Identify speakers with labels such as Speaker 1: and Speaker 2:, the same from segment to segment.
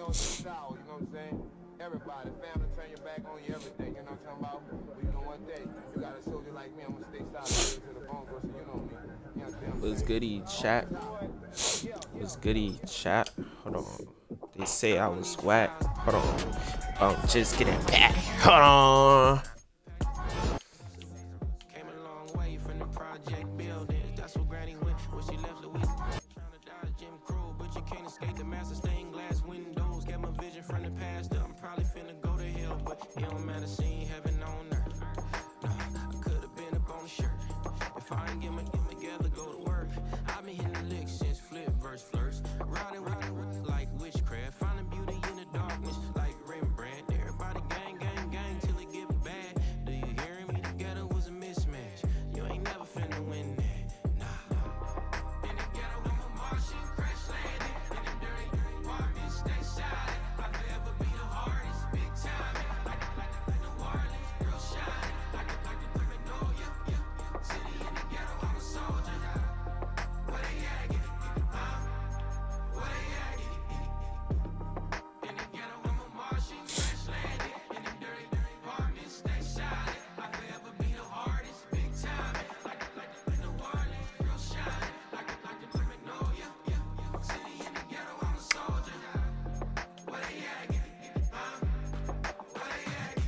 Speaker 1: know, it's sour, you know what I'm saying? Everybody, family, turn your back on you, everything, you know what I'm talking about? But you know one thing, you got a soldier like me, I'm gonna stay solid to the bone, bro, so you know me. You understand what I'm
Speaker 2: Was
Speaker 1: saying?
Speaker 2: goody chat? Was goody chat? Hold on. They say I was whack. Hold on. Oh, just getting back. Hold on.
Speaker 3: Came a long way from the project buildings. That's what Granny went when she left Louis. Trying to dodge Jim Crow, but you can't escape the master stained glass windows. Got my vision from the past. I'm probably finna go to hell, but it don't matter. Seeing heaven on earth. Nah, I could have been up on the shirt. If I ain't get my together, go to work. I've been hitting the licks since flip verse first. Riding like witchcraft, finding beauty in the darkness like Rembrandt. Everybody gang, gang, gang till it get bad. Do you hear me? Together was a mismatch. You ain't never finna win that. Nah. In the ghetto, I'm a Martian, crash landing. In the dirty apartments, stay shine. I'll forever be the hardest, big time. Like New Orleans, real shine. Like the criminal, yeah. City in the ghetto, I'm a soldier. Where they at? Get it, where they at? In the ghetto, I'm a Martian, crash landing. In the dirty apartments, stay shining. I'll forever be the hardest, big time. Like New Orleans, real shine. Like the criminal, yeah. City in the ghetto, I'm a soldier. Where they at? Get it, where they at?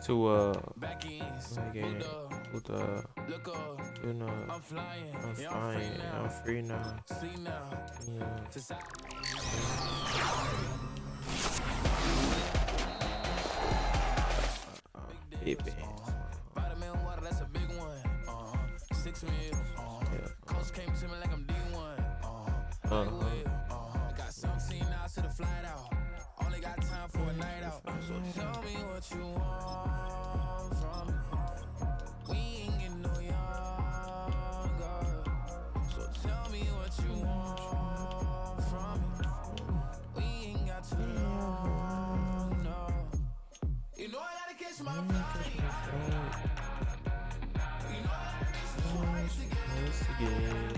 Speaker 3: To win, back ends,
Speaker 2: Again, with the,
Speaker 3: look up,
Speaker 2: you know,
Speaker 3: I'm flying,
Speaker 2: I'm
Speaker 3: yeah,
Speaker 2: fine. I'm free now.
Speaker 3: see now,
Speaker 2: Yeah. Baby.
Speaker 3: Vitamin water, that's a big one, 6 mil,
Speaker 2: Yeah.
Speaker 3: coach came to me like I'm D1, got 17 hours to the flight out, only got time for a night out, so tell me what you want from me, we ain't getting no younger, so tell me what you want from me, we ain't got too long, no, you know I gotta catch my flight, you know I gotta reach the twice again.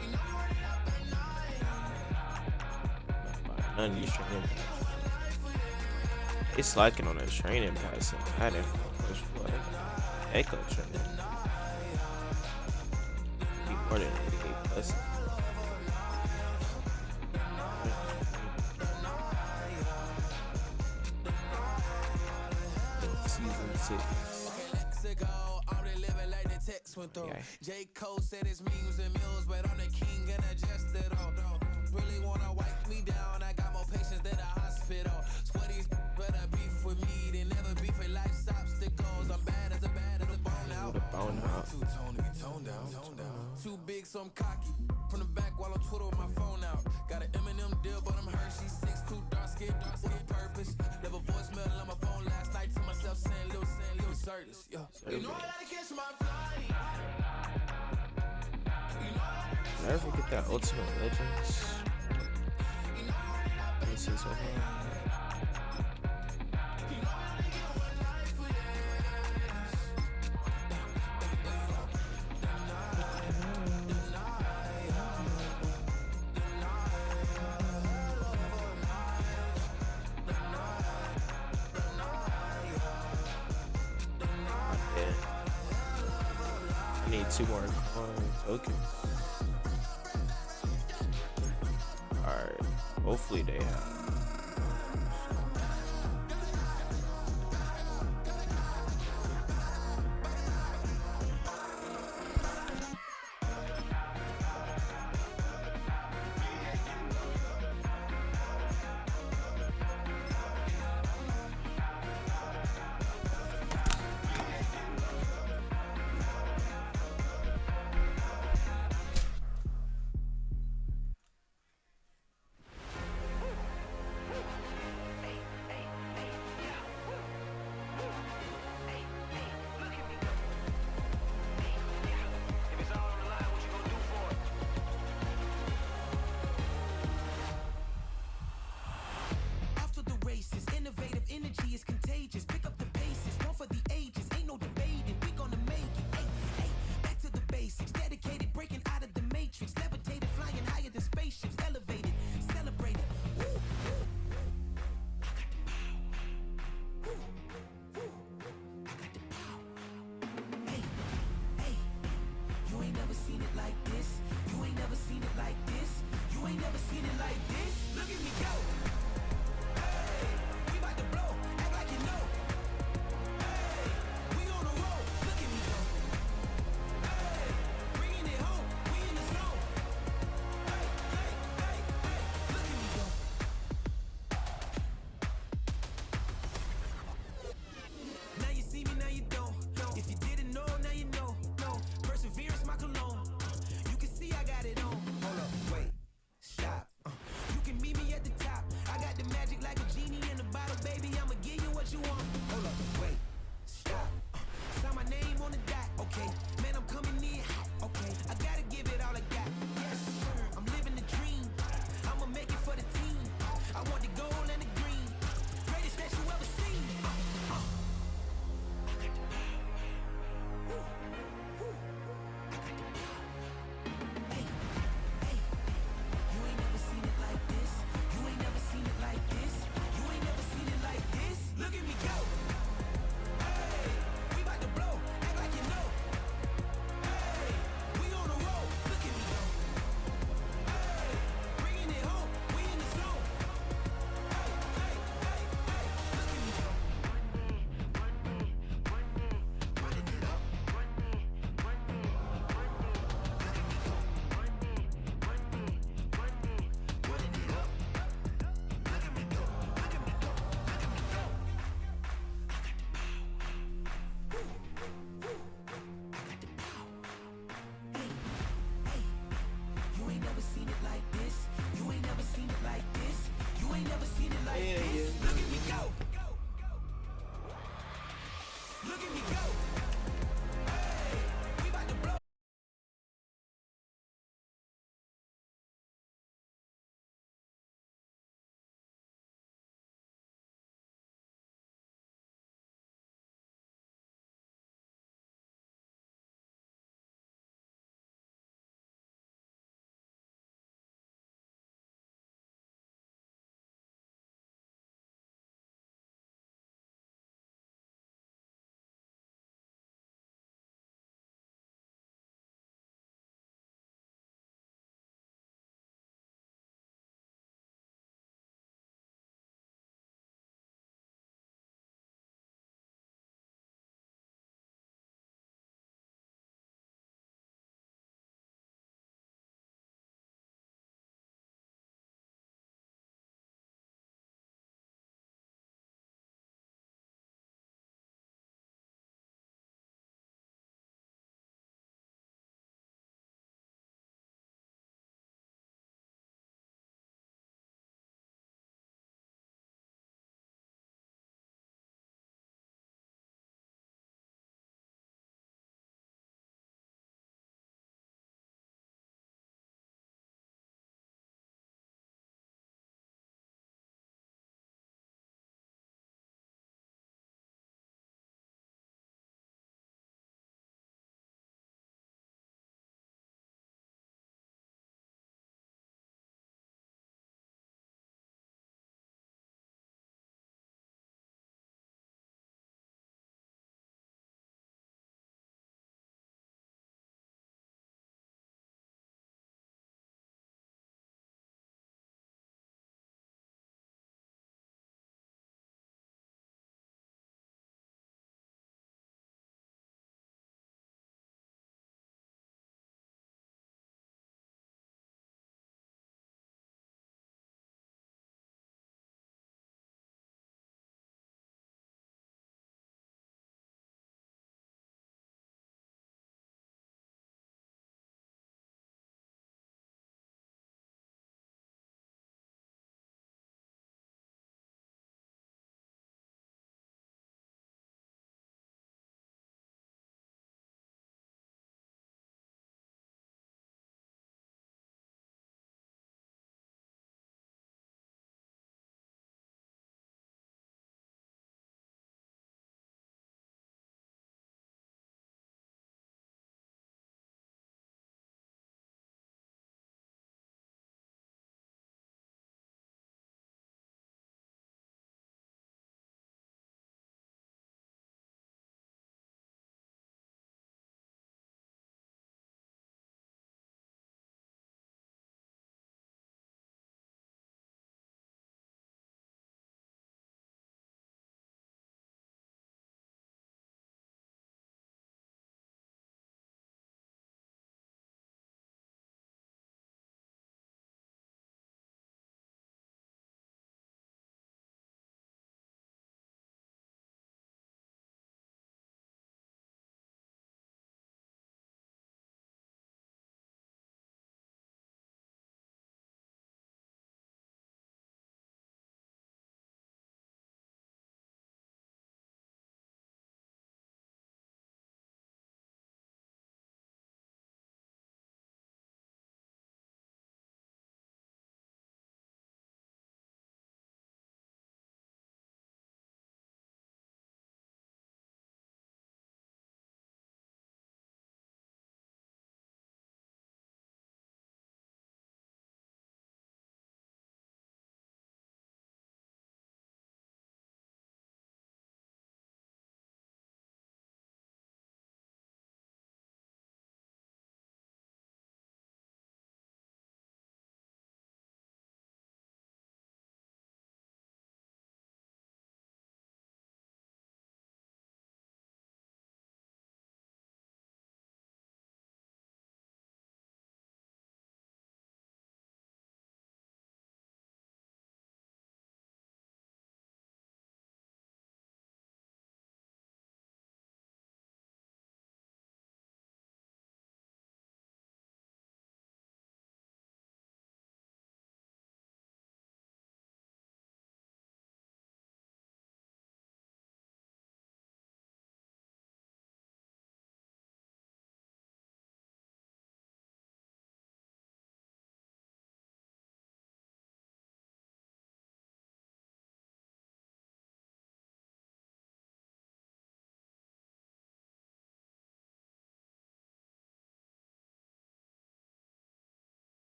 Speaker 3: You know you running up at night.
Speaker 2: None of these training. It's slacking on that training pass. I didn't push what? Echo training. Be more than 88 plus. Season 6.
Speaker 3: Mexico, I'm the living like the text went through.
Speaker 2: Okay.
Speaker 3: J. Cole said it's memes and mills, but I'm the king and adjusted all. Really wanna wipe me down, I got more patience than a hospital. Sweaty better beef with me than never beef with life's obstacles. I'm bad as a bone out.
Speaker 2: With a bone out.
Speaker 3: Too toned to be toned down. Too big, so I'm cocky. From the back while I'm Twitter with my phone out. Got an Eminem deal, but I'm Hershey 6'2", dark skin purpose. Left a voicemail on my phone last night to myself saying Lil Certis. Yeah. You know I gotta catch my flight. You know I gotta reach
Speaker 2: Never forget that Ultimate Legends. Let me see this one. I need 2 more tokens. Alright. Hopefully they have.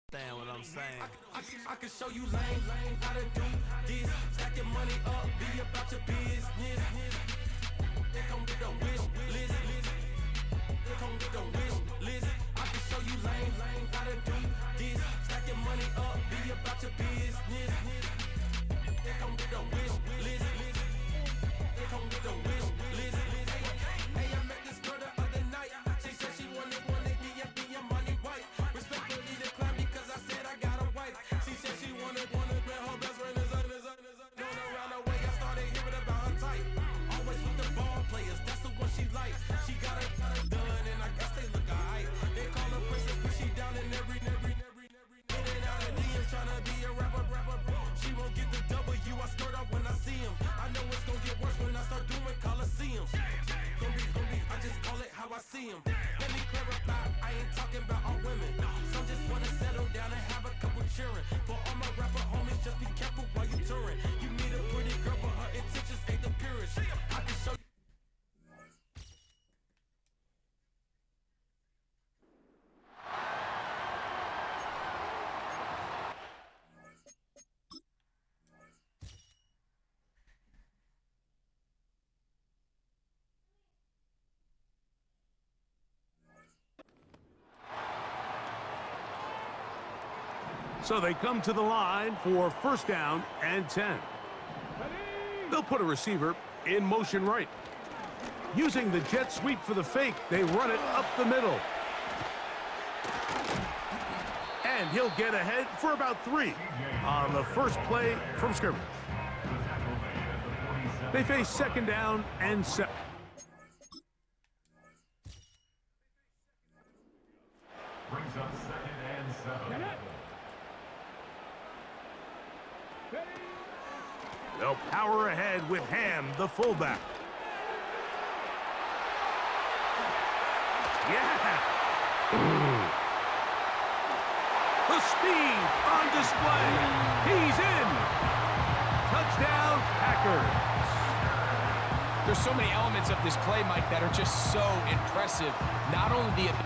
Speaker 3: Understand what I'm saying? I can show you lame, how to do this. Stack your money up, be about your business. They come with a wish list. They come with a wish list. I can show you lame, how to do this. Stack your money up, be about your business. They come with a wish list. They come with a wish list. Hey, I met this girl the other night. She said she wanted me and be a money white. Respectfully declined because I said I got a wife. She said she wanted man, her best friend is known around the way. I started hearing about her type. Always with the ball players, that's the one she likes. She got it done, and I guess they look alright. They call her princess, but she down in every. In and out of DMs, tryna be a rapper. She won't get the W, I skirt off when I see him. I know it's gonna get worse when I start doing Coliseums. Gonna be, I just call it how I see him. Let me clarify, I ain't talking about all women. Some just wanna settle down and have a couple cheering. For all my rapper homies, just be careful while you touring. You meet a pretty girl, but her intentions ain't the purest. I can show you.
Speaker 4: So they come to the line for first down and 10. They'll put a receiver in motion right. Using the jet sweep for the fake, they run it up the middle. And he'll get ahead for about 3 on the first play from scrimmage. They face second down and 7.
Speaker 5: Brings up second and 7.
Speaker 4: They'll power ahead with Ham, the fullback. Yeah! The speed on display. He's in. Touchdown, Packers.
Speaker 6: There's so many elements of this play, Mike, that are just so impressive. Not only the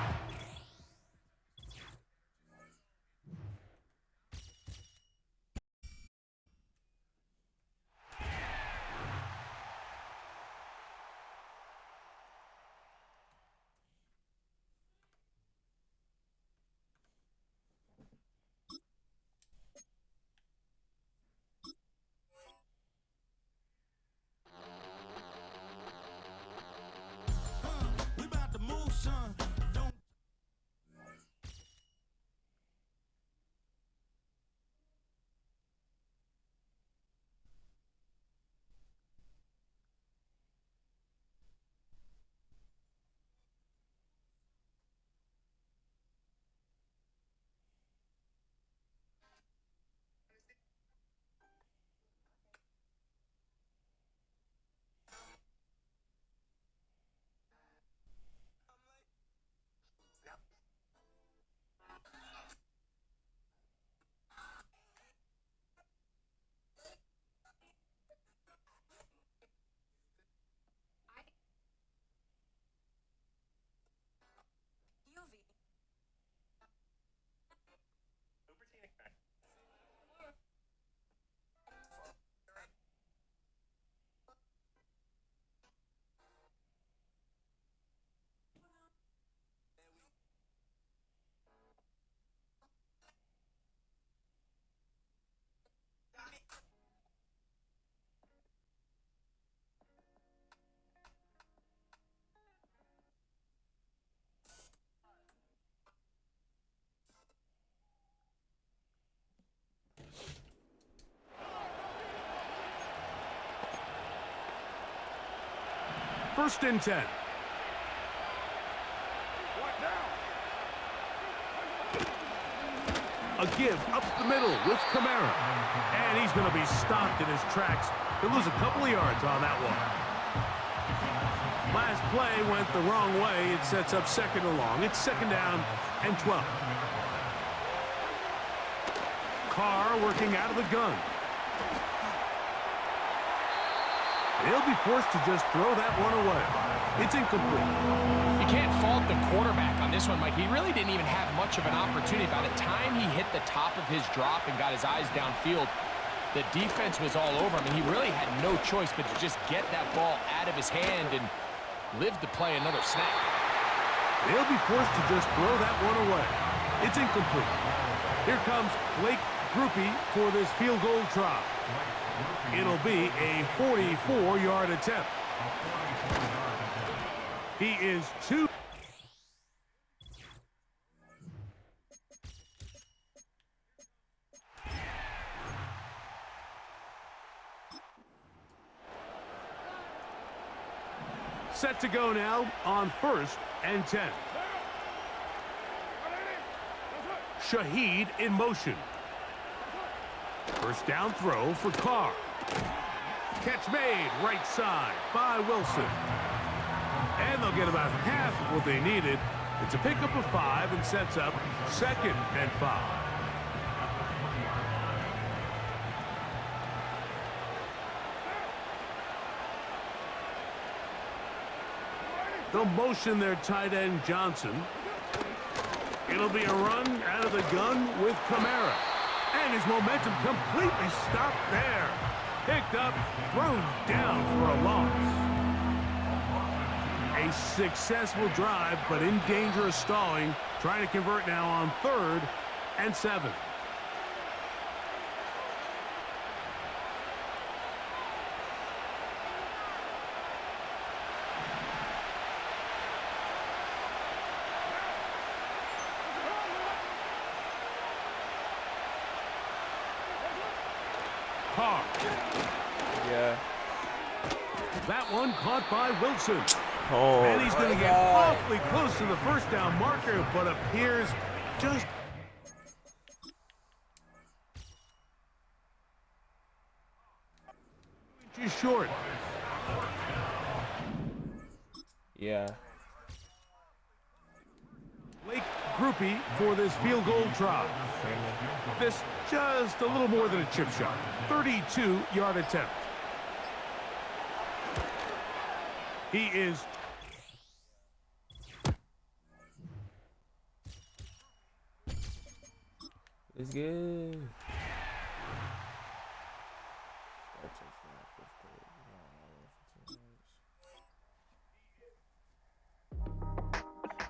Speaker 4: First and 10. A give up the middle with Kamara. And he's going to be stopped in his tracks. He'll lose a couple of yards on that one. Last play went the wrong way. It sets up second and long. It's second down and 12. Carr working out of the gun. He'll be forced to just throw that one away. It's incomplete.
Speaker 6: You can't fault the quarterback on this this one, Mike, he really didn't even have much of an opportunity. By the time he hit the top of his drop and got his eyes downfield, the defense was all over him, and he really had no choice but to just get that ball out of his hand and live to play another snap.
Speaker 4: They'll be forced to just throw that one away. It's incomplete. Here comes Blake Groupie for this field goal try. It'll be a 44-yard attempt. He is two. Set to go now on 1st and 10. Shaheed in motion. First down throw for Carr. Catch made right side by Wilson. And they'll get about half of what they needed. It's a pickup of 5 and sets up 2nd and 5. They'll motion their tight end Johnson. It'll be a run out of the gun with Kamara. And his momentum completely stopped there. Picked up, thrown down for a loss. A successful drive, but in danger of stalling. Trying to convert now on 3rd and 7. Carr.
Speaker 2: Yeah.
Speaker 4: That one caught by Wilson.
Speaker 2: Oh,
Speaker 4: And he's going to get awfully close to the first down marker, but appears just inches short.
Speaker 2: Yeah.
Speaker 4: Blake Groupie for this field goal try. This just a little more than a chip shot. 32-yard attempt. He is
Speaker 2: It's good.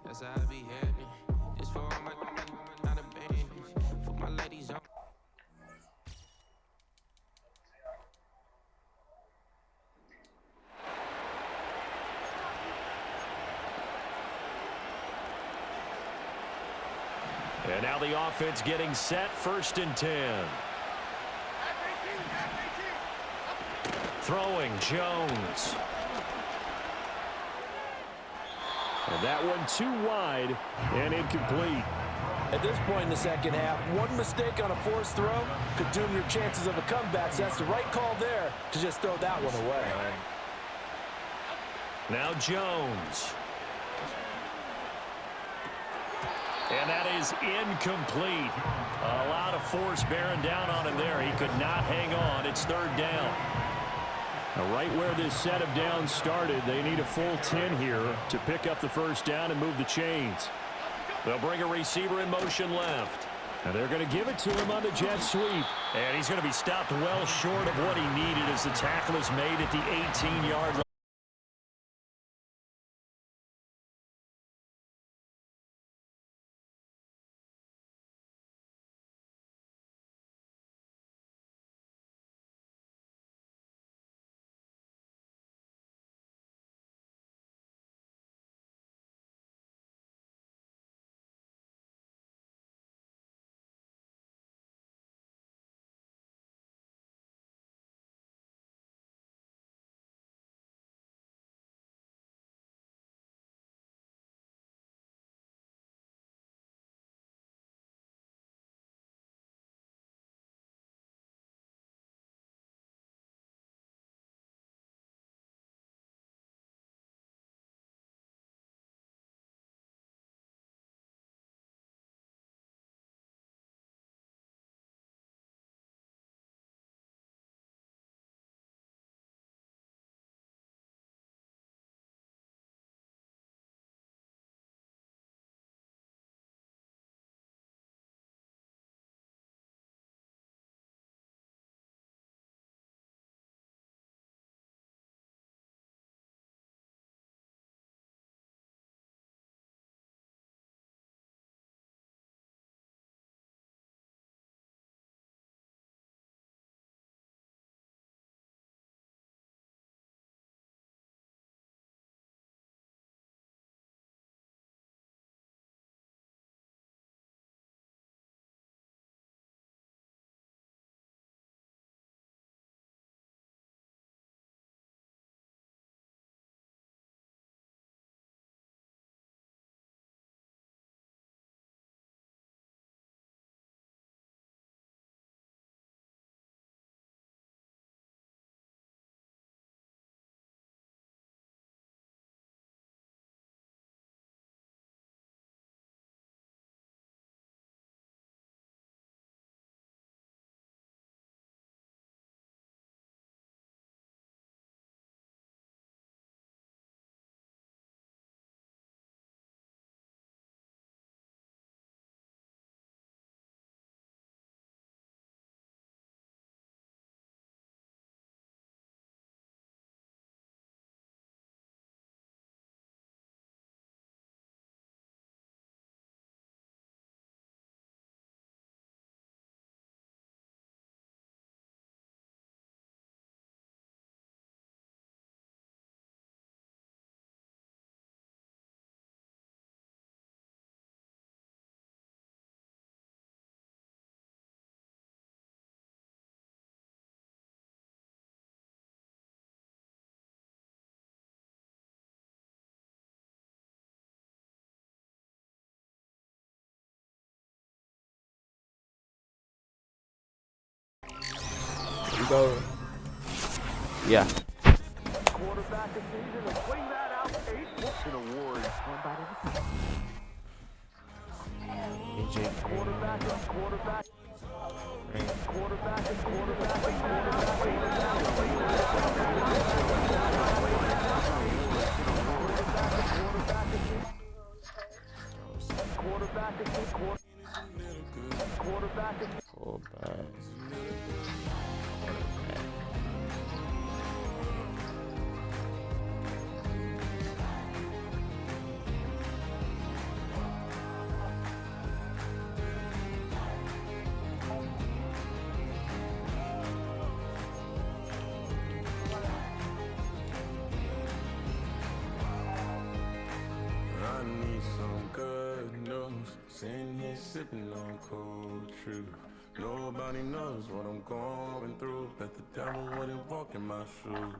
Speaker 3: That's how I be happy. Just for all my not a band. For my ladies on.
Speaker 7: And now the offense getting set, 1st and 10. Throwing Jones. And that one too wide and incomplete.
Speaker 8: At this point in the second half, one mistake on a forced throw could doom your chances of a comeback. So that's the right call there to just throw that one away.
Speaker 7: Now Jones. And that is incomplete. A lot of force bearing down on him there. He could not hang on. It's 3rd down. Now, right where this set of downs started, they need a full 10 here to pick up the first down and move the chains. They'll bring a receiver in motion left. And they're going to give it to him on the jet sweep. And he's going to be stopped well short of what he needed as the tackle is made at the 18-yard line.
Speaker 2: go. Yeah.
Speaker 4: Quarterback of season and swing that out. 8 books an award.
Speaker 2: AJ
Speaker 4: Quarterback.
Speaker 2: Fullback.
Speaker 3: I need some good news. Sitting here sipping on cold truth. Nobody knows what I'm going through. Bet the devil wouldn't walk in my shoes.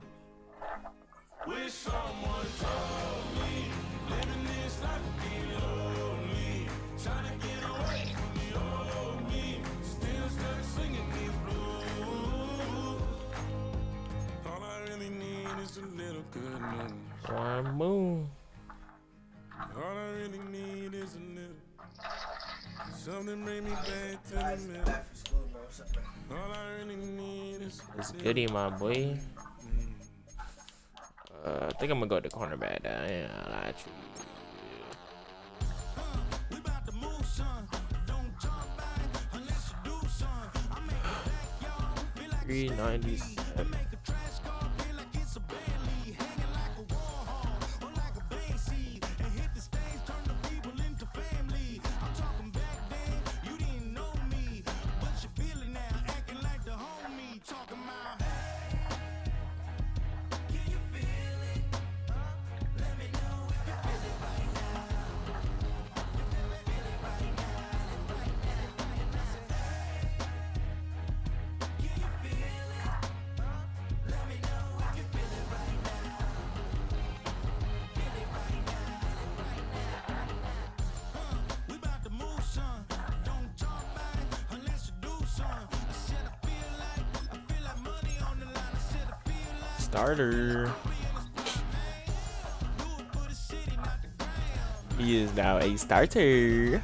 Speaker 3: Wish someone told me living this life would be lonely. Trying to get away from the old me. Still stuck singing these blues. All I really need is a little good news.
Speaker 2: One moon.
Speaker 3: All I really need is a little something bring me back to the middle. All I really need is
Speaker 2: It's goody, my boy. I think I'm gonna go to cornerback. Yeah, I'll actually.
Speaker 3: we about to move, son. Don't talk about it unless you do, son. I make it back, y'all. Feel like
Speaker 2: 397.
Speaker 3: make a trash car feel like it's a Bentley, hanging like a Warhol or like a Banksy, and hit the stage, turn the people into family. I'm talking back then, you didn't know me, but you feel it now, acting like the homie, talking about. Can you feel it? Let me know if you feel it right now. Feel it right now. Can you feel it? Let me know if you feel it right now. Feel it right now. We about to move, son. Don't talk about it unless you do, son. I said I feel like money on the line. I said I feel like
Speaker 2: Starter. He is now a starter.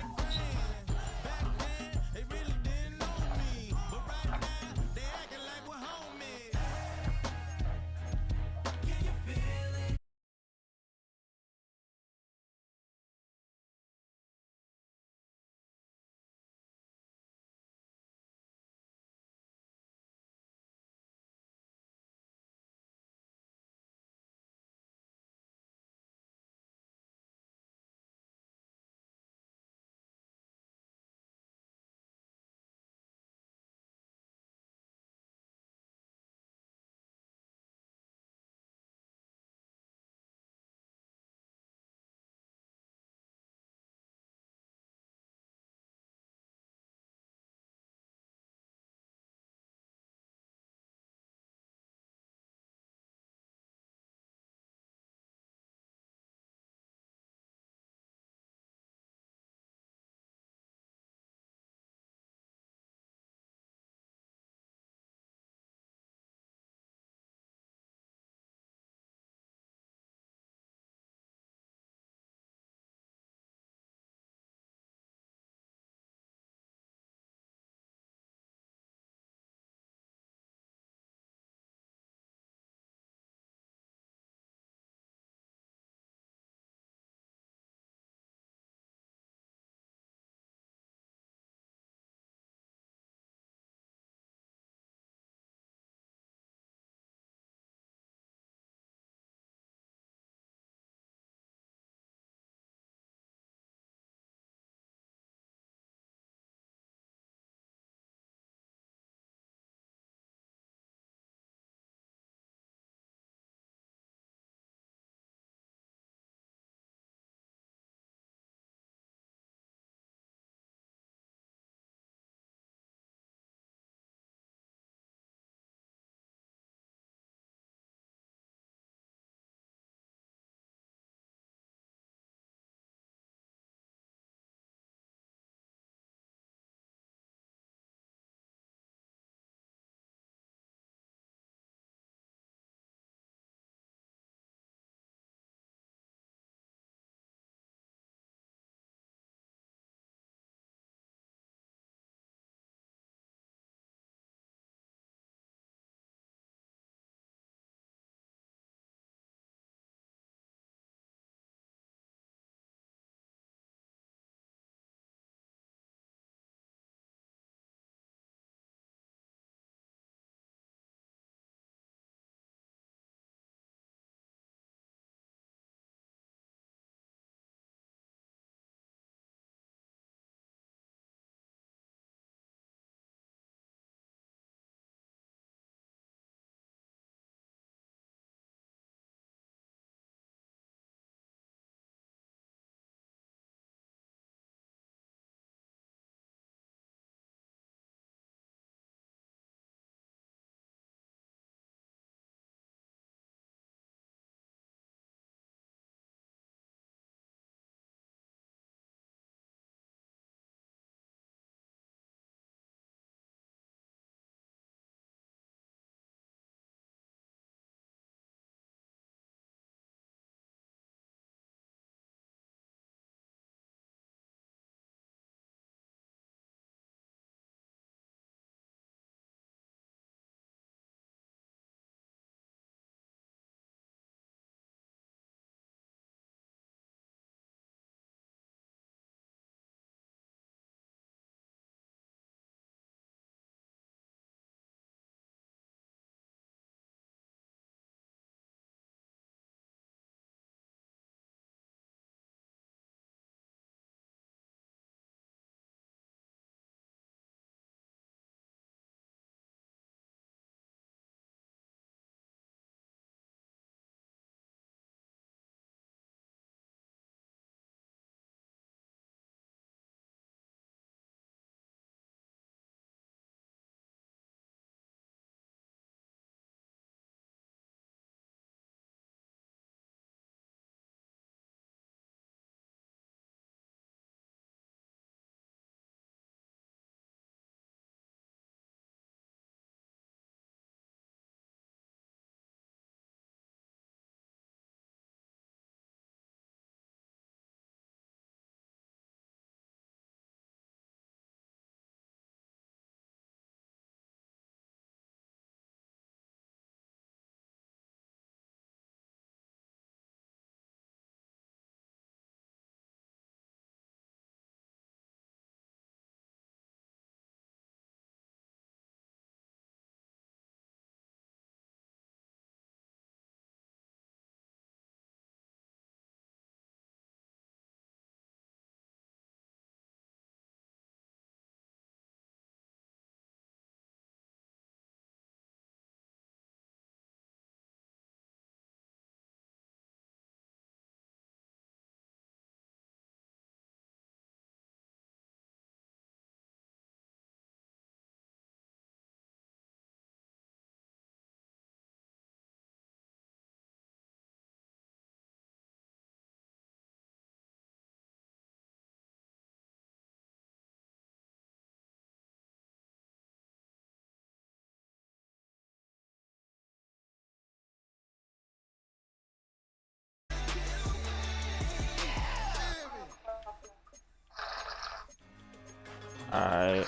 Speaker 2: Alright.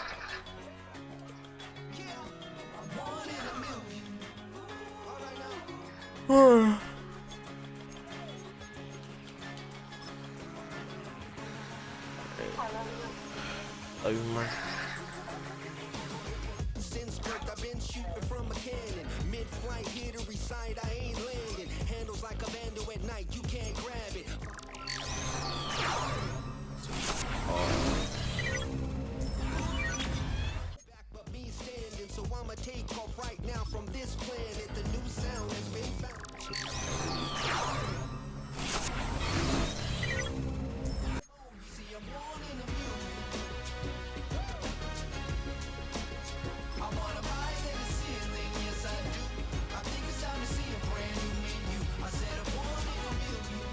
Speaker 2: Love you, man.
Speaker 3: Since birth, I've been shooting from a cannon. Mid-flight, here to recite, I ain't landing. Handles like a vandal at night, you can't grab it. Back but me standing, so I'ma take off right now from this planet. The new sound has been found. See, I'm born in a music. I wanna rise in the ceiling, yes I do. I think it's time to see a brand new menu. I said I'm born in a million.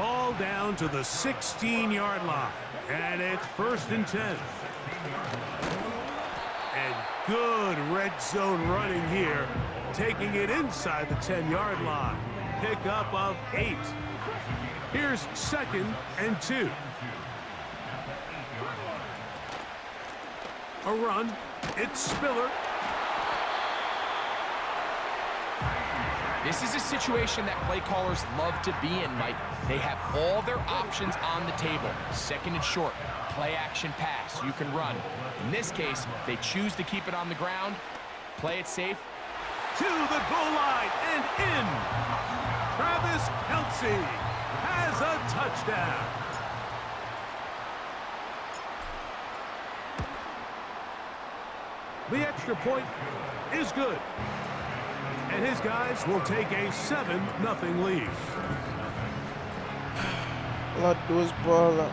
Speaker 4: Ball down to the 16-yard line. And it's 1st and 10. And good red zone running here, taking it inside the 10-yard line. Pickup of 8. Here's 2nd and 2. A run. It's Spiller.
Speaker 6: This is a situation that play callers love to be in, Mike. They have all their options on the table. 2nd and short, play action pass, you can run. In this case, they choose to keep it on the ground, play it safe.
Speaker 4: To the goal line and in. Travis Kelce has a touchdown. The extra point is good. And his guys will take a 7-0 lead.
Speaker 2: All I do is ball up.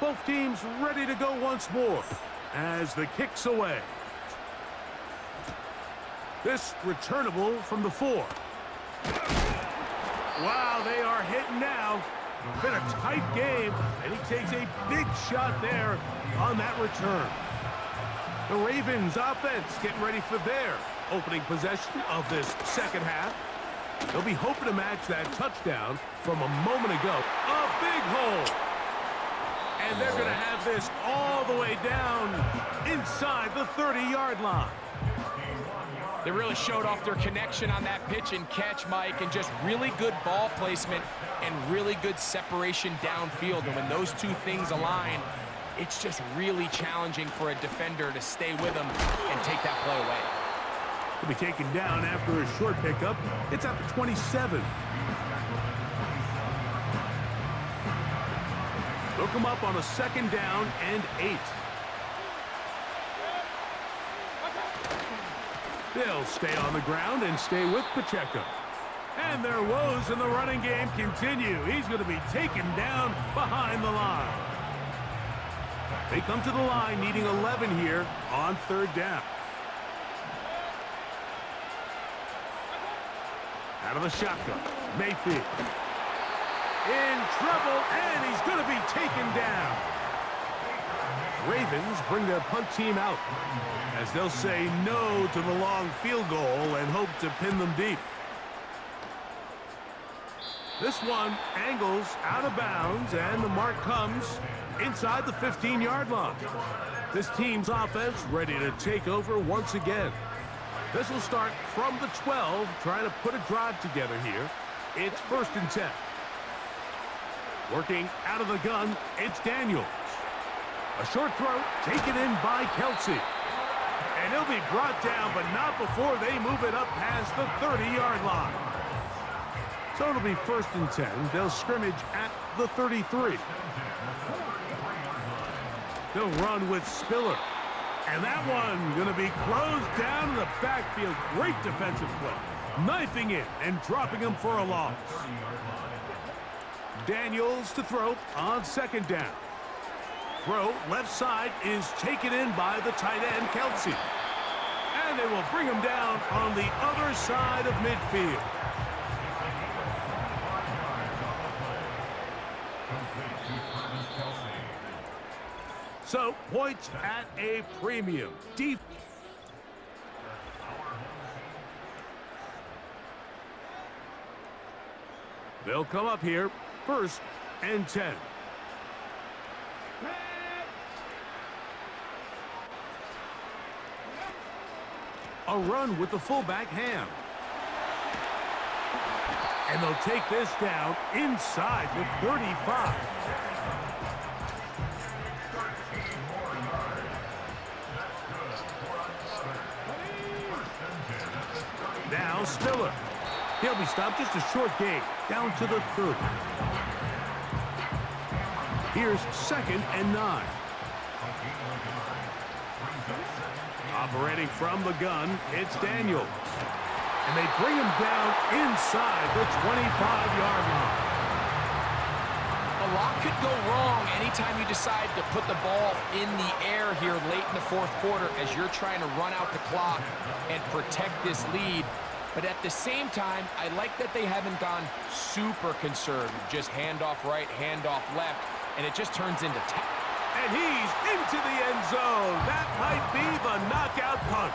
Speaker 4: Both teams ready to go once more as the kick's away. This returnable from the 4. Wow, they are hitting now. Been a tight game, and he takes a big shot there on that return. The Ravens offense getting ready for their opening possession of this second half. They'll be hoping to match that touchdown from a moment ago. A big hole. And they're going to have this all the way down inside the 30-yard line.
Speaker 6: They really showed off their connection on that pitch and catch, Mike, and just really good ball placement and really good separation downfield. And when those two things align, it's just really challenging for a defender to stay with them and take that play away.
Speaker 4: He'll be taken down after a short pickup. It's at the 27. They'll come up on a 2nd down and 8. They'll stay on the ground and stay with Pacheco. And their woes in the running game continue. He's going to be taken down behind the line. They come to the line needing 11 here on 3rd down. Out of the shotgun, Mayfield. In trouble, and he's going to be taken down. Ravens bring their punt team out as they'll say no to the long field goal and hope to pin them deep. This one angles out of bounds, and the mark comes inside the 15-yard line. This team's offense ready to take over once again. This will start from the 12, trying to put a drive together here. It's 1st and 10. Working out of the gun, it's Daniels. A short throw taken in by Kelce. And he'll be brought down, but not before they move it up past the 30-yard line. So it'll be 1st and 10. They'll scrimmage at the 33. They'll run with Spiller. And that one going to be closed down in the backfield. Great defensive play. Knifing in and dropping him for a loss. Daniels to throw on 2nd down. Throw left side is taken in by the tight end, Kelce. And they will bring him down on the other side of midfield. So, points at a premium. Deep. They'll come up here, 1st and 10. A run with the fullback Ham. And they'll take this down inside the 35. He'll be stopped. Just a short gain. Down to the 30. Here's 2nd and 9. Operating from the gun, it's Daniels. And they bring him down inside the 25-yard line.
Speaker 6: A lot could go wrong anytime you decide to put the ball in the air here late in the 4th quarter as you're trying to run out the clock and protect this lead. But at the same time, I like that they haven't gone super conservative. Just handoff right, handoff left, and it just turns into
Speaker 4: and he's into the end zone. That might be the knockout punch.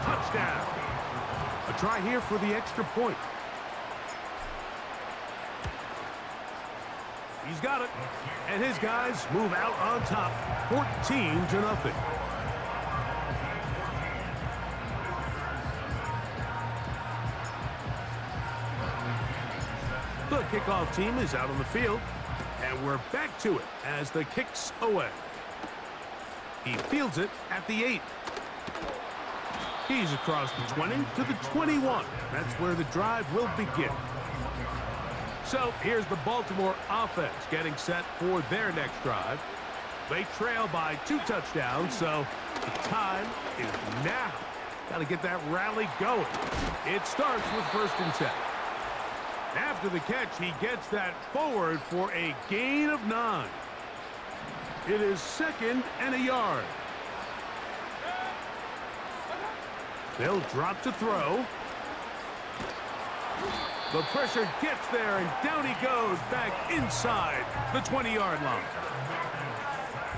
Speaker 4: Touchdown. A try here for the extra point. He's got it. And his guys move out on top, 14-0. The kickoff team is out on the field. And we're back to it as the kick's away. He fields it at the 8. He's across the 20 to the 21. That's where the drive will begin. So here's the Baltimore offense getting set for their next drive. They trail by 2 touchdowns, so the time is now. Got to get that rally going. It starts with 1st and 10. After the catch, he gets that forward for a gain of 9. It is 2nd and a yard. They'll drop to throw. The pressure gets there, and down he goes back inside the 20-yard line.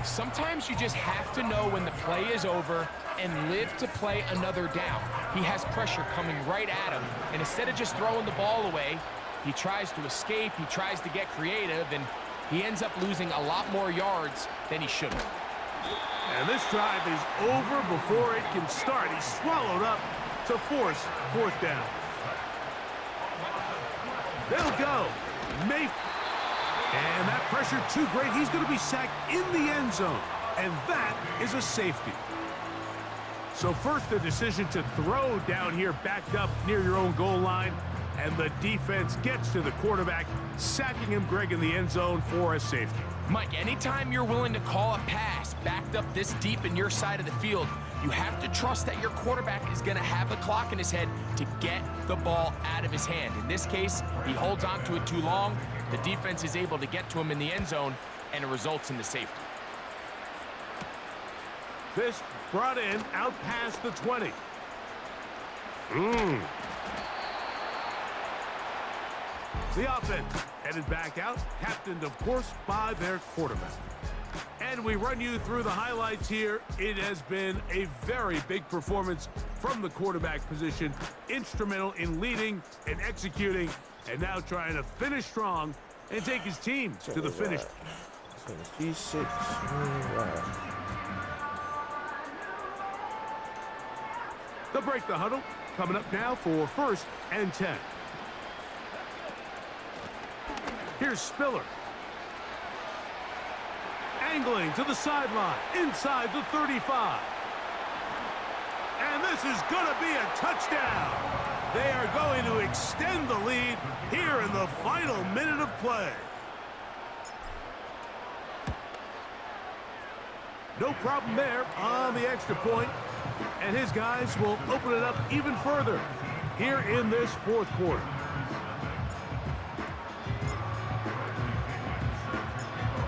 Speaker 6: Sometimes you just have to know when the play is over and live to play another down. He has pressure coming right at him, and instead of just throwing the ball away, he tries to escape, he tries to get creative, and he ends up losing a lot more yards than he should have.
Speaker 4: And this drive is over before it can start. He's swallowed up to force 4th down. They'll go. And that pressure too great. He's going to be sacked in the end zone. And that is a safety. So first the decision to throw down here backed up near your own goal line. And the defense gets to the quarterback, sacking him, Greg, in the end zone for a safety.
Speaker 6: Mike, anytime you're willing to call a pass backed up this deep in your side of the field, you have to trust that your quarterback is going to have the clock in his head to get the ball out of his hand. In this case, he holds on to it too long. The defense is able to get to him in the end zone, and it results in the safety.
Speaker 4: This brought in out past the 20. The offense headed back out, captained, of course, by their quarterback. And we run you through the highlights here. It has been a very big performance from the quarterback position, instrumental in leading and executing, and now trying to finish strong and take his team to the finish. They'll break the huddle. Coming up now for 1st and 10. Here's Spiller. Angling to the sideline, inside the 35. And this is going to be a touchdown. They are going to extend the lead here in the final minute of play. No problem there on the extra point. And his guys will open it up even further here in this 4th quarter.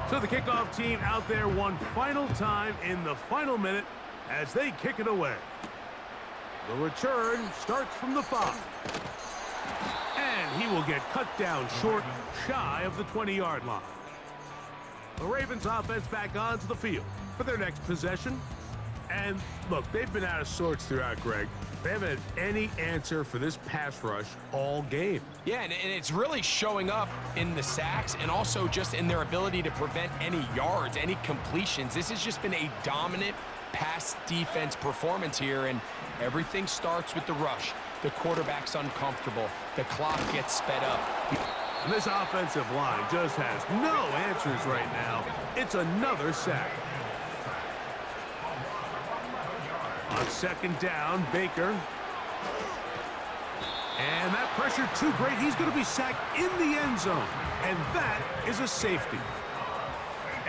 Speaker 4: So the kickoff team out there one final time in the final minute as they kick it away. The return starts from the 5. And he will get cut down short, shy of the 20-yard line. The Ravens offense back onto the field for their next possession. And look, they've been out of sorts throughout, Greg. They haven't had any answer for this pass rush all game.
Speaker 6: Yeah, and it's really showing up in the sacks and also just in their ability to prevent any yards, any completions. This has just been a dominant pass defense performance here, and everything starts with the rush. The quarterback's uncomfortable. The clock gets sped up.
Speaker 4: And this offensive line just has no answers right now. It's another sack. On 2nd down, Baker. And that pressure too great. He's going to be sacked in the end zone. And that is a safety.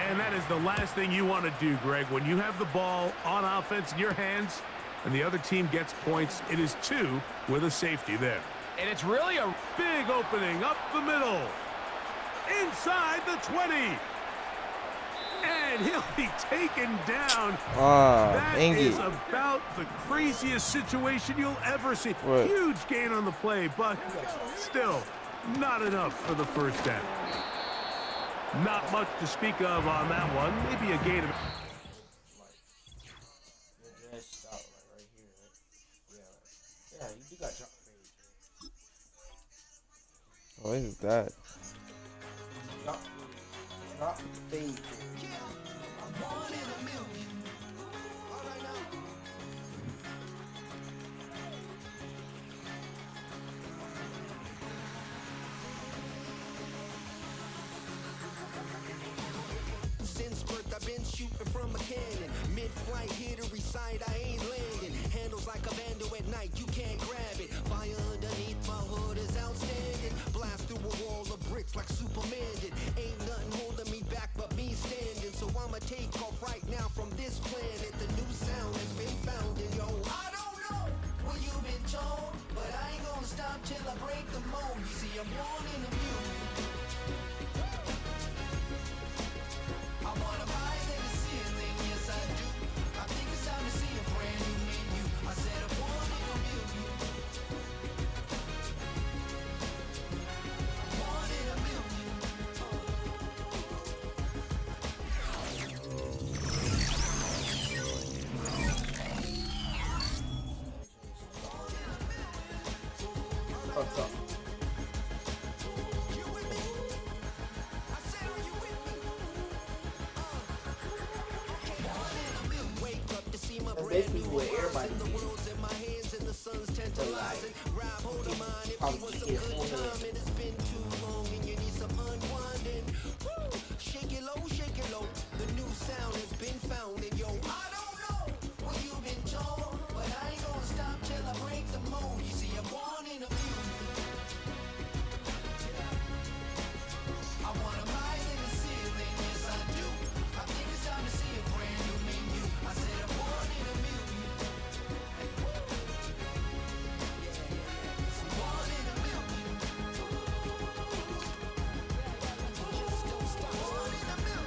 Speaker 4: And that is the last thing you want to do, Greg. When you have the ball on offense in your hands and the other team gets points, it is 2 with a safety there.
Speaker 6: And it's really a
Speaker 4: Big opening up the middle. Inside the 20. And he'll be taken down. That is about the craziest situation you'll ever see.
Speaker 2: What?
Speaker 4: Huge gain on the play, but still not enough for the first down. Not much to speak of on that one. Maybe a gain of...
Speaker 2: What is that?
Speaker 3: Since birth, I've been shooting from a cannon. Mid-flight, here to recite, I ain't landing. Handles like a vandal at night, you can't grab it. Fire underneath my hood is outstanding. Blast through a wall of bricks like Superman did. Ain't nothing holding me back but me standing. So I'ma take off right now from this planet. The new sound has been found in yo. I don't know where you've been told, but I ain't gonna stop till I break the mold. You see, I'm born in a music. I wanna rise in the ceiling, yes I do. I think it's time to see a brand new menu. I said I'm born in a million. Born in a million. You with me? I said, are you with me? Wake up to see my brand new horizon. The world's in my hands and the sun's tantalizing. Grab hold of mine if you want some good time. It has been too long and you need some unwinding. Woo! Shake it low, the new sound has been found. And yo, I don't know what you've been told, but I ain't gonna stop till I break the mold. You see, I'm born in a music. I wanna rise in the ceiling, yes I do. I think it's time to see a brand new menu. I said I'm born in a million. Born in a million. Just don't stop. Born in a million.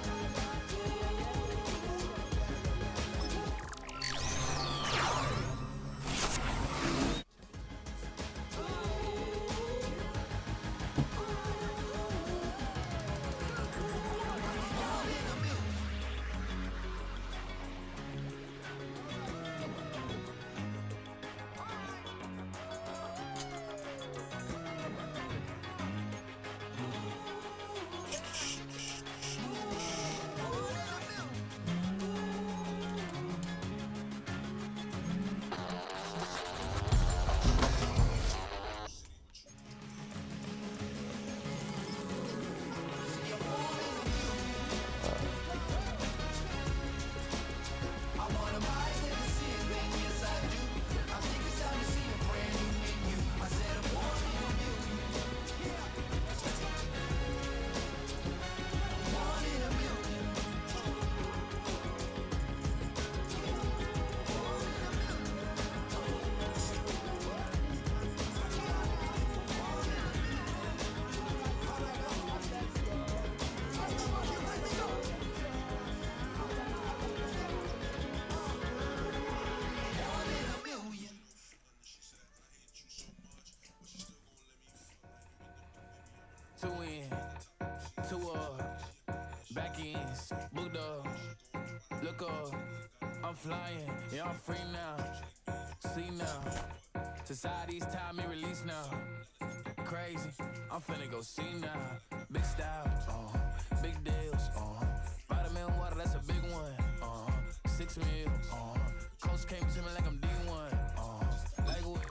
Speaker 3: Two in, two up, back ends, booked up, look up, I'm flying, yeah I'm free now, see now, society's time me release now, crazy, I'm finna go see now, big style, big deals, vitamin water, that's a big one, 6 mil, coach came to me like I'm D1, like what?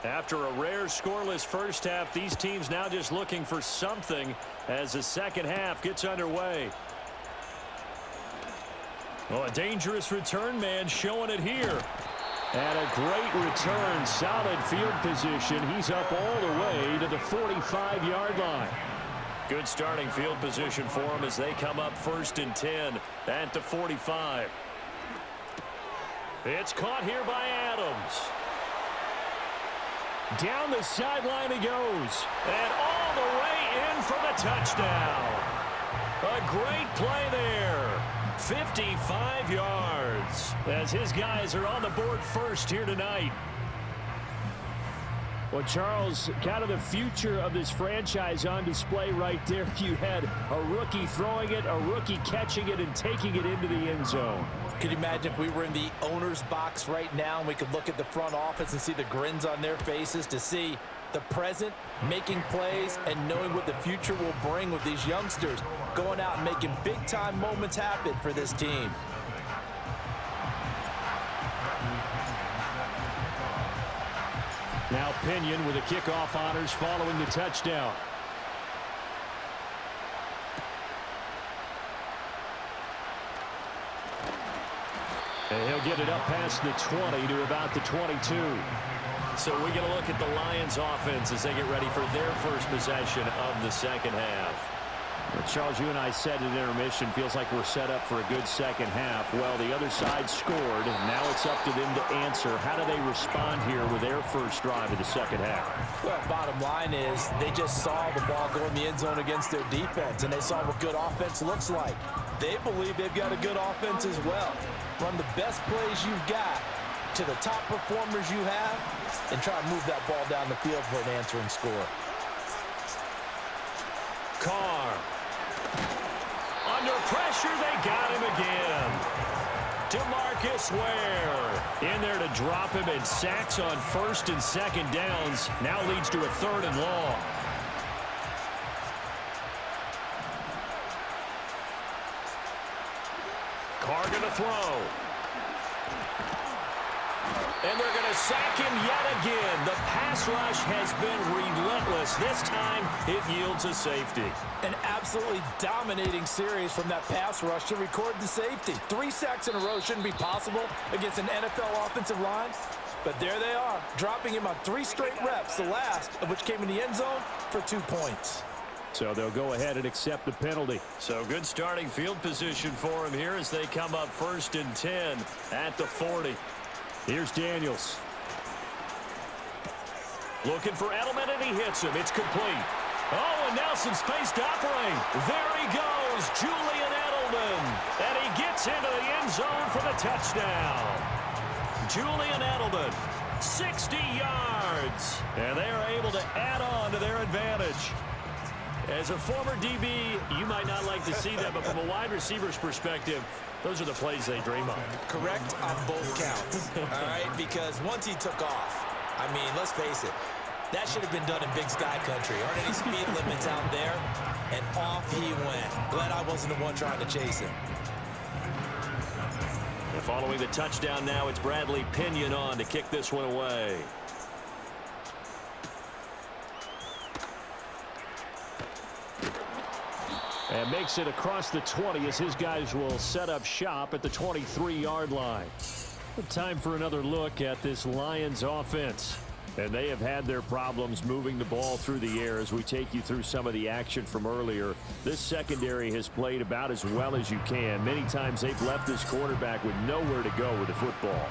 Speaker 7: After a rare scoreless first half, these teams now just looking for something as the second half gets underway. Oh, a dangerous return man showing it here. And a great return, solid field position. He's up all the way to the 45-yard line. Good starting field position for him as they come up 1st and 10 at the 45. It's caught here by Adams. Down the sideline he goes. And all the way in for the touchdown. A great play there. 55 yards as his guys are on the board first here tonight. Well, Charles, kind of the future of this franchise on display right there. You had a rookie throwing it, a rookie catching it, and taking it into the end zone.
Speaker 8: Could you imagine if we were in the owner's box right now and we could look at the front office and see the grins on their faces, to see the present making plays and knowing what the future will bring with these youngsters going out and making big-time moments happen for this team.
Speaker 7: Now Pinion with the kickoff honors following the touchdown. And he'll get it up past the 20 to about the 22. So we get a look at the Lions offense as they get ready for their first possession of the second half. Well, Charles, you and I said in intermission, feels like we're set up for a good second half. Well, the other side scored. Now it's up to them to answer. How do they respond here with their first drive of the second half?
Speaker 8: Well, bottom line is they just saw the ball go in the end zone against their defense, and they saw what good offense looks like. They believe they've got a good offense as well. Run the best plays you've got to the top performers you have and try to move that ball down the field for an answering score.
Speaker 7: Carr. Under pressure, they got him again. DeMarcus Ware in there to drop him, and sacks on 1st and 2nd downs. Now leads to a 3rd and long. Carr gonna throw. And they're going to sack him yet again. The pass rush has been relentless. This time, it yields a safety.
Speaker 8: An absolutely dominating series from that pass rush to record the safety. 3 sacks in a row shouldn't be possible against an NFL offensive line. But there they are, dropping him on 3 straight reps, the last of which came in the end zone for 2 points.
Speaker 7: So they'll go ahead and accept the penalty. So good starting field position for him here as they come up 1st and 10 at the 40. Here's Daniels. Looking for Edelman, and he hits him. It's complete. Oh, and now some space to operate. There he goes, Julian Edelman. And he gets into the end zone for the touchdown. Julian Edelman, 60 yards. And they are able to add on to their advantage. As a former DB, you might not like to see that, but from a wide receiver's perspective, those are the plays they dream of.
Speaker 8: Correct on both counts, all right? Because once he took off, I mean, let's face it, that should have been done in Big Sky Country. Aren't any speed limits out there? And off he went. Glad I wasn't the one trying to chase him.
Speaker 7: And following the touchdown now, it's Bradley Pinion on to kick this one away. And makes it across the 20 as his guys will set up shop at the 23-yard line. Time for another look at this Lions offense. And they have had their problems moving the ball through the air as we take you through some of the action from earlier. This secondary has played about as well as you can. Many times they've left this quarterback with nowhere to go with the football.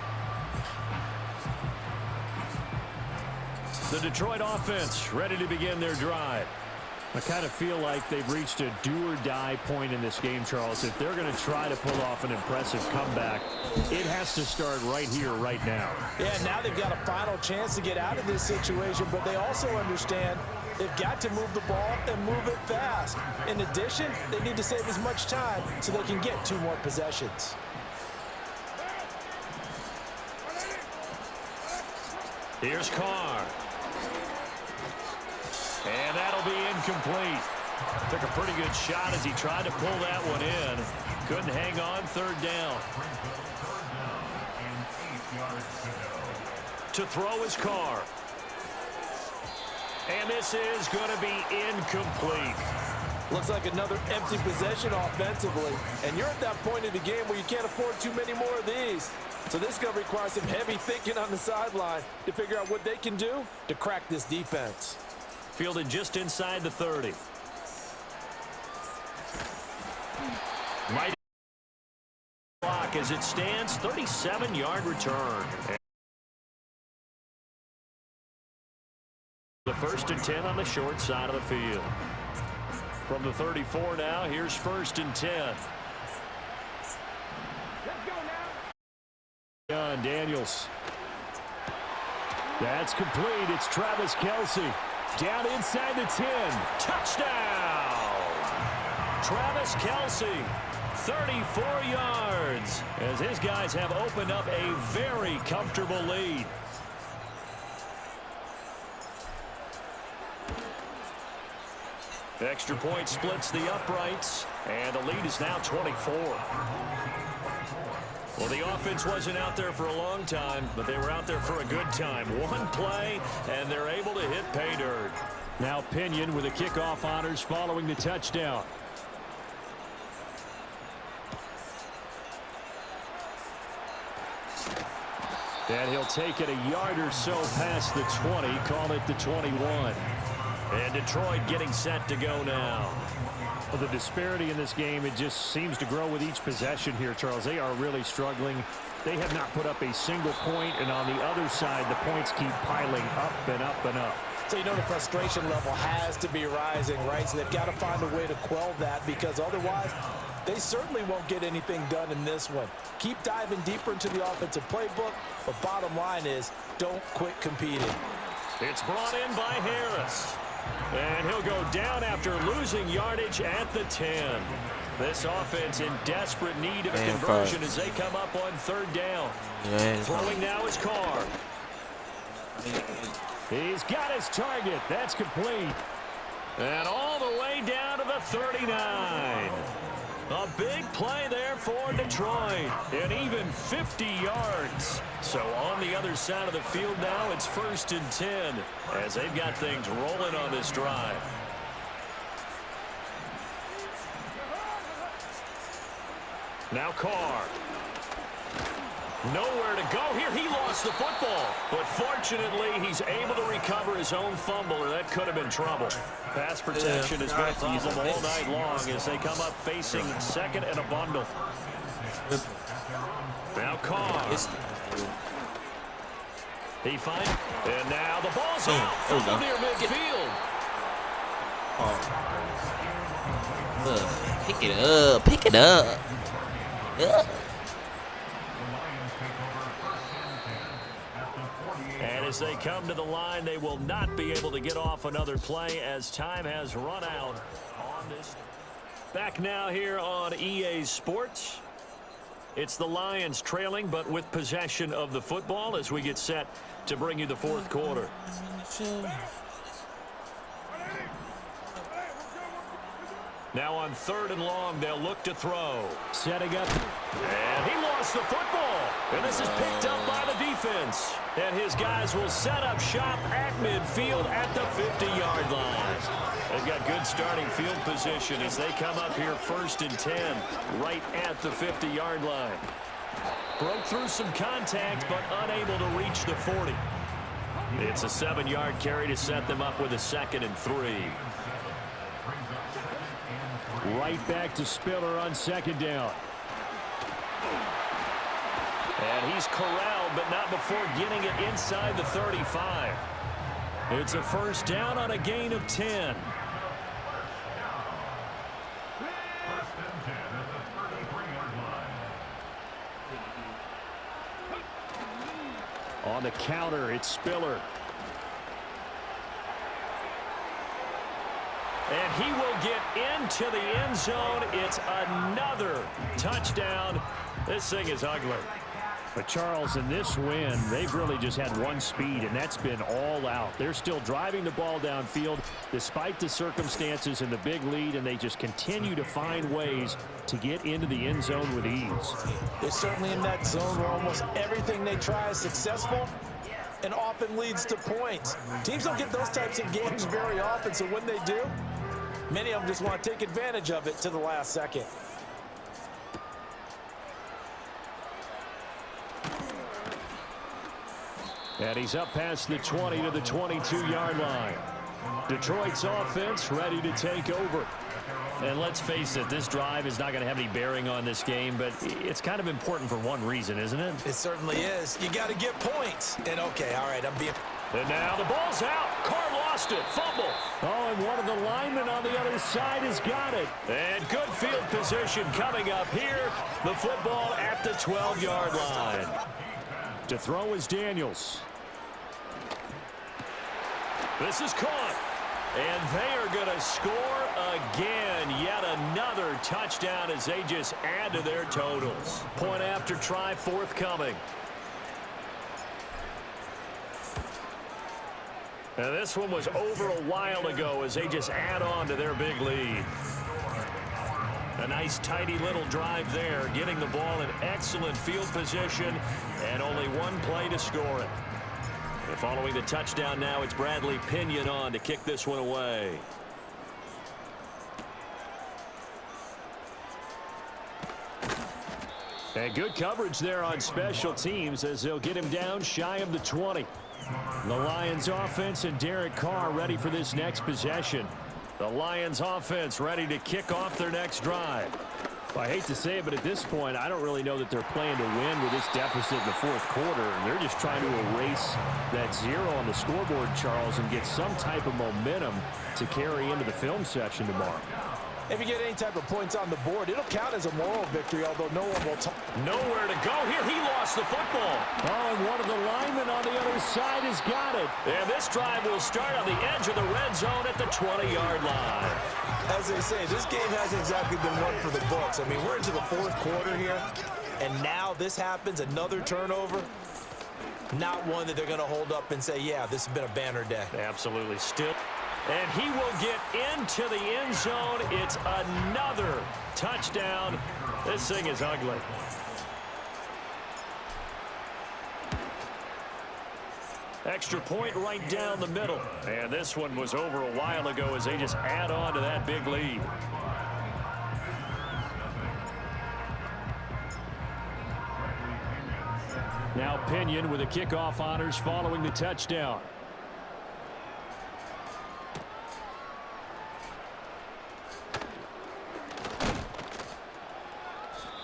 Speaker 7: The Detroit offense ready to begin their drive. I kind of feel like they've reached a do-or-die point in this game, Charles. If they're going to try to pull off an impressive comeback, it has to start right here, right now.
Speaker 8: Yeah, now they've got a final chance to get out of this situation, but they also understand they've got to move the ball and move it fast. In addition, they need to save as much time so they can get 2 more possessions.
Speaker 7: Here's Carr. And that'll be incomplete. Took a pretty good shot as he tried to pull that one in. Couldn't hang on, 3rd down. To throw is Carr. And this is going to be incomplete.
Speaker 8: Looks like another empty possession offensively. And you're at that point in the game where you can't afford too many more of these. So this is going to require some heavy thinking on the sideline to figure out what they can do to crack this defense.
Speaker 7: Fielded just inside the 30. Might block as it stands, 37-yard return. The 1st and 10 on the short side of the field. From the 34 now, here's 1st and 10. John Daniels. That's complete. It's Travis Kelce. Down inside the 10. Touchdown! Travis Kelce, 34 yards, as his guys have opened up a very comfortable lead. Extra point splits the uprights, and the lead is now 24. Well, the offense wasn't out there for a long time, but they were out there for a good time. One play, and they're able to hit pay dirt. Now Pinion with the kickoff honors following the touchdown. And he'll take it a yard or so past the 20, call it the 21. And Detroit getting set to go now.
Speaker 9: Well, the disparity in this game, it just seems to grow with each possession here, Charles. They are really struggling. They have not put up a single point, and on the other side, the points keep piling up and up and up.
Speaker 8: So you know the frustration level has to be rising, right? So they've got to find a way to quell that, because otherwise they certainly won't get anything done in this one. Keep diving deeper into the offensive playbook, but bottom line is don't quit competing.
Speaker 7: It's brought in by Harris. And he'll go down after losing yardage at the 10. This offense in desperate need of a conversion as they come up on 3rd down. Throwing now is Carr. He's got his target. That's complete. And all the way down to the 39. A big play there for Detroit. And even 50 yards. So on the other side of the field now, it's 1st and 10 as they've got things rolling on this drive. Now Carr. Nowhere to go here. He lost the football. But fortunately, he's able to recover his own fumble, or that could have been trouble. Pass protection has been a problem all night long as they come up facing 2nd and a bundle. Now Carr. He finds, and now the ball's out. Fumble near midfield.
Speaker 2: Pick it up. Pick it up.
Speaker 7: And as they come to the line, they will not be able to get off another play as time has run out on this. Back now here on EA Sports. It's the Lions trailing, but with possession of the football as we get set to bring you the 4th quarter. Now on 3rd and long, they'll look to throw. Setting up. And he lost the football. And this is picked up by the defense. And his guys will set up shop at midfield at the 50-yard line. They've got good starting field position as they come up here 1st and 10 right at the 50-yard line. Broke through some contact, but unable to reach the 40. It's a 7-yard carry to set them up with a 2nd and 3.
Speaker 9: Right back to Spiller on 2nd down.
Speaker 7: And he's corralled, but not before getting it inside the 35. It's a 1st down on a gain of 10.
Speaker 9: On the counter, it's Spiller.
Speaker 7: And he will get into the end zone. It's another touchdown. This thing is ugly.
Speaker 9: But Charles, in this win, they've really just had one speed, and that's been all out. They're still driving the ball downfield despite the circumstances and the big lead, and they just continue to find ways to get into the end zone with ease.
Speaker 8: They're certainly in that zone where almost everything they try is successful. and often leads to points. Teams don't get those types of games very often, so when they do, many of them just want to take advantage of it to the last second.
Speaker 9: And he's up past the 20 to the 22-yard line. Detroit's offense ready to take over.
Speaker 7: And let's face it, this drive is not going to have any bearing on this game, but it's kind of important for one reason, isn't it?
Speaker 8: It certainly is. You got to get points. And okay, all right, I'm being...
Speaker 7: And now the ball's out. Carr lost it. Fumble.
Speaker 9: Oh, and one of the linemen on the other side has got it.
Speaker 7: And good field position coming up here. The football at the 12-yard line.
Speaker 9: To throw is Daniels.
Speaker 7: This is caught. And they are going to score again. Yet another touchdown as they just add to their totals. Point after try forthcoming. And this one was over a while ago as they just add on to their big lead. A nice tidy little drive there, getting the ball in excellent field position and only one play to score it. And following the touchdown now, it's Bradley Pinion on to kick this one away.
Speaker 9: And good coverage there on special teams as they'll get him down shy of the 20. The Lions offense and Derek Carr ready for this next possession. The Lions offense ready to kick off their next drive. Well, I hate to say it, but at this point, I don't really know that they're playing to win with this deficit in the fourth quarter. They're just trying to erase that zero on the scoreboard, Charles, and get some type of momentum to carry into the film session tomorrow.
Speaker 8: If you get any type of points on the board, it'll count as a moral victory, although no one will talk.
Speaker 7: Nowhere to go here. He lost the football.
Speaker 9: Oh, and one of the linemen on the other side has got it.
Speaker 7: And this drive will start on the edge of the red zone at the 20-yard line.
Speaker 8: As they say, this game hasn't exactly been one for the books. I mean, we're into the fourth quarter here, and now this happens, another turnover. Not one that they're going to hold up and say, yeah, this has been a banner day.
Speaker 7: Absolutely. Still. And he will get into the end zone. It's another touchdown. This thing is ugly. Extra point right down the middle. And this one was over a while ago as they just add on to that big lead.
Speaker 9: Now Pinion with the kickoff honors following the touchdown.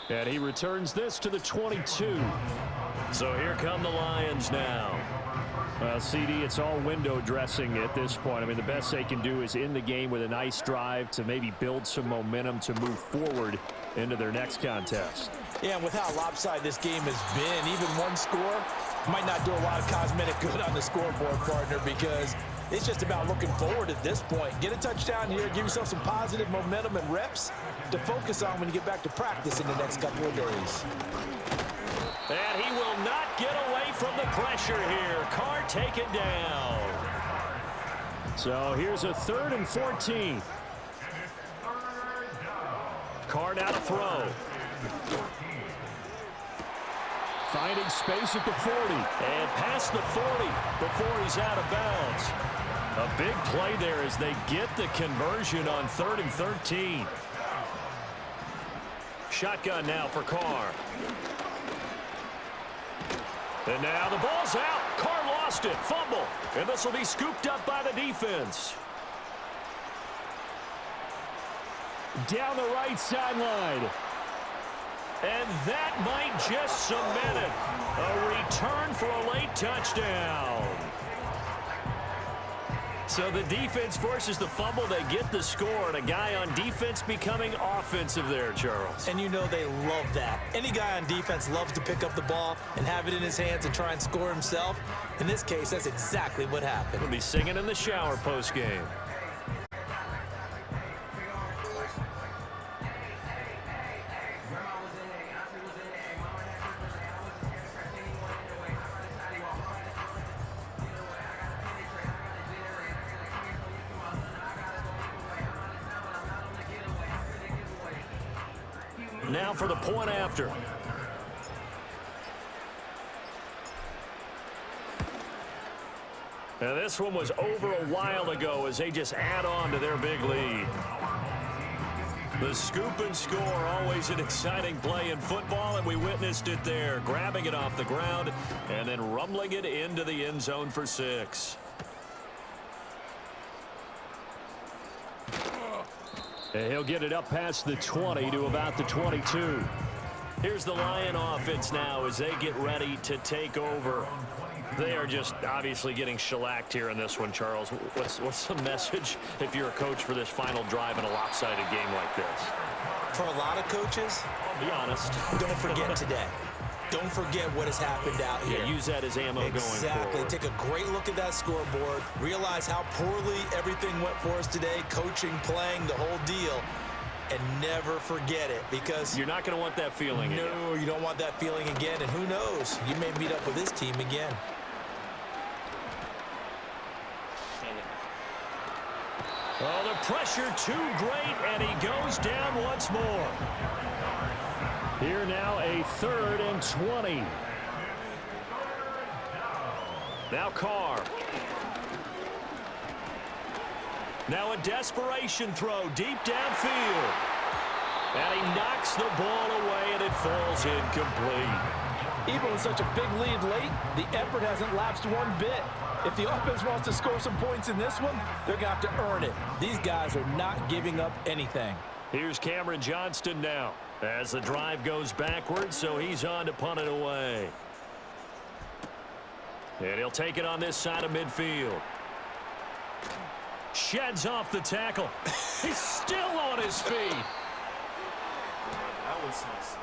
Speaker 9: And he returns this to the 22.
Speaker 7: So here come the Lions now.
Speaker 9: Well, CD, it's all window dressing at this point. I mean, the best they can do is in the game with a nice drive to maybe build some momentum to move forward into their next contest.
Speaker 8: Yeah, and with how lopsided this game has been, even one score might not do a lot of cosmetic good on the scoreboard, partner, because it's just about looking forward at this point. Get a touchdown here, give yourself some positive momentum and reps to focus on when you get back to practice in the next couple of days.
Speaker 7: And he will not get away from the pressure here. Carr taken down.
Speaker 9: So here's a 3rd and 14.
Speaker 7: Carr now to throw.
Speaker 9: Finding space at the 40.
Speaker 7: And past the 40 before he's out of bounds. A big play there as they get the conversion on 3rd and 13. Shotgun now for Carr. And now the ball's out. Carr lost it. Fumble. And this will be scooped up by the defense.
Speaker 9: Down the right sideline.
Speaker 7: And that might just cement it. A return for a late touchdown. So the defense forces the fumble. They get the score. And a guy on defense becoming offensive there, Charles.
Speaker 8: And you know they love that. Any guy on defense loves to pick up the ball and have it in his hands and try and score himself. In this case, that's exactly what happened.
Speaker 7: He'll be singing in the shower post-game. Now for the point after. And this one was over a while ago as they just add on to their big lead. The scoop and score, always an exciting play in football, and we witnessed it there, grabbing it off the ground and then rumbling it into the end zone for 6.
Speaker 9: And he'll get it up past the 20 to about the 22.
Speaker 7: Here's the Lion offense now as they get ready to take over. They are just obviously getting shellacked here in this one, Charles. What's the message if you're a coach for this final drive in a lopsided game like this?
Speaker 8: For a lot of coaches,
Speaker 7: I'll be honest.
Speaker 8: don't forget today. Don't forget what has happened out here.
Speaker 7: Yeah, use that as ammo going forward.
Speaker 8: Exactly. Take a great look at that scoreboard. Realize how poorly everything went for us today, coaching, playing, the whole deal. And never forget it, because
Speaker 7: you're not going to want that feeling again.
Speaker 8: No, you don't want that feeling again. And who knows? You may meet up with this team again.
Speaker 7: Oh, the pressure too great, and he goes down once more.
Speaker 9: Here now a 3rd and 20.
Speaker 7: Now Carr. Now a desperation throw deep downfield. And he knocks the ball away, and it falls incomplete.
Speaker 8: Even with such a big lead late, the effort hasn't lapsed one bit. If the offense wants to score some points in this one, they're going to have to earn it. These guys are not giving up anything.
Speaker 7: Here's Cameron Johnston now as the drive goes backwards, so he's on to punt it away. And he'll take it on this side of midfield. Sheds off the tackle. He's still on his feet.
Speaker 2: That was so sick.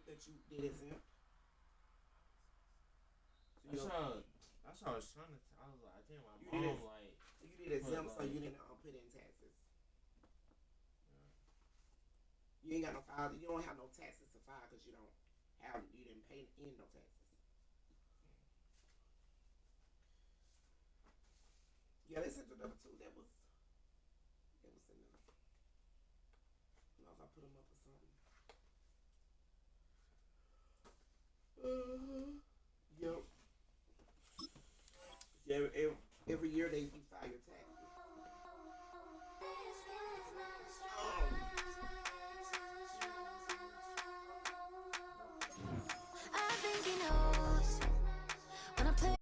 Speaker 10: That you did it, Sam.
Speaker 2: That's how I was trying to. I was like, I think my mom like.
Speaker 10: So you did it, Sam, so you didn't put in taxes. You ain't got no file. You don't have no taxes to file because you didn't pay in no taxes. Yeah, they sent the number 2. That was in there. I don't know if I put them up or something. Yep. Yeah, every year you file your taxes.
Speaker 11: I think he knows when I play.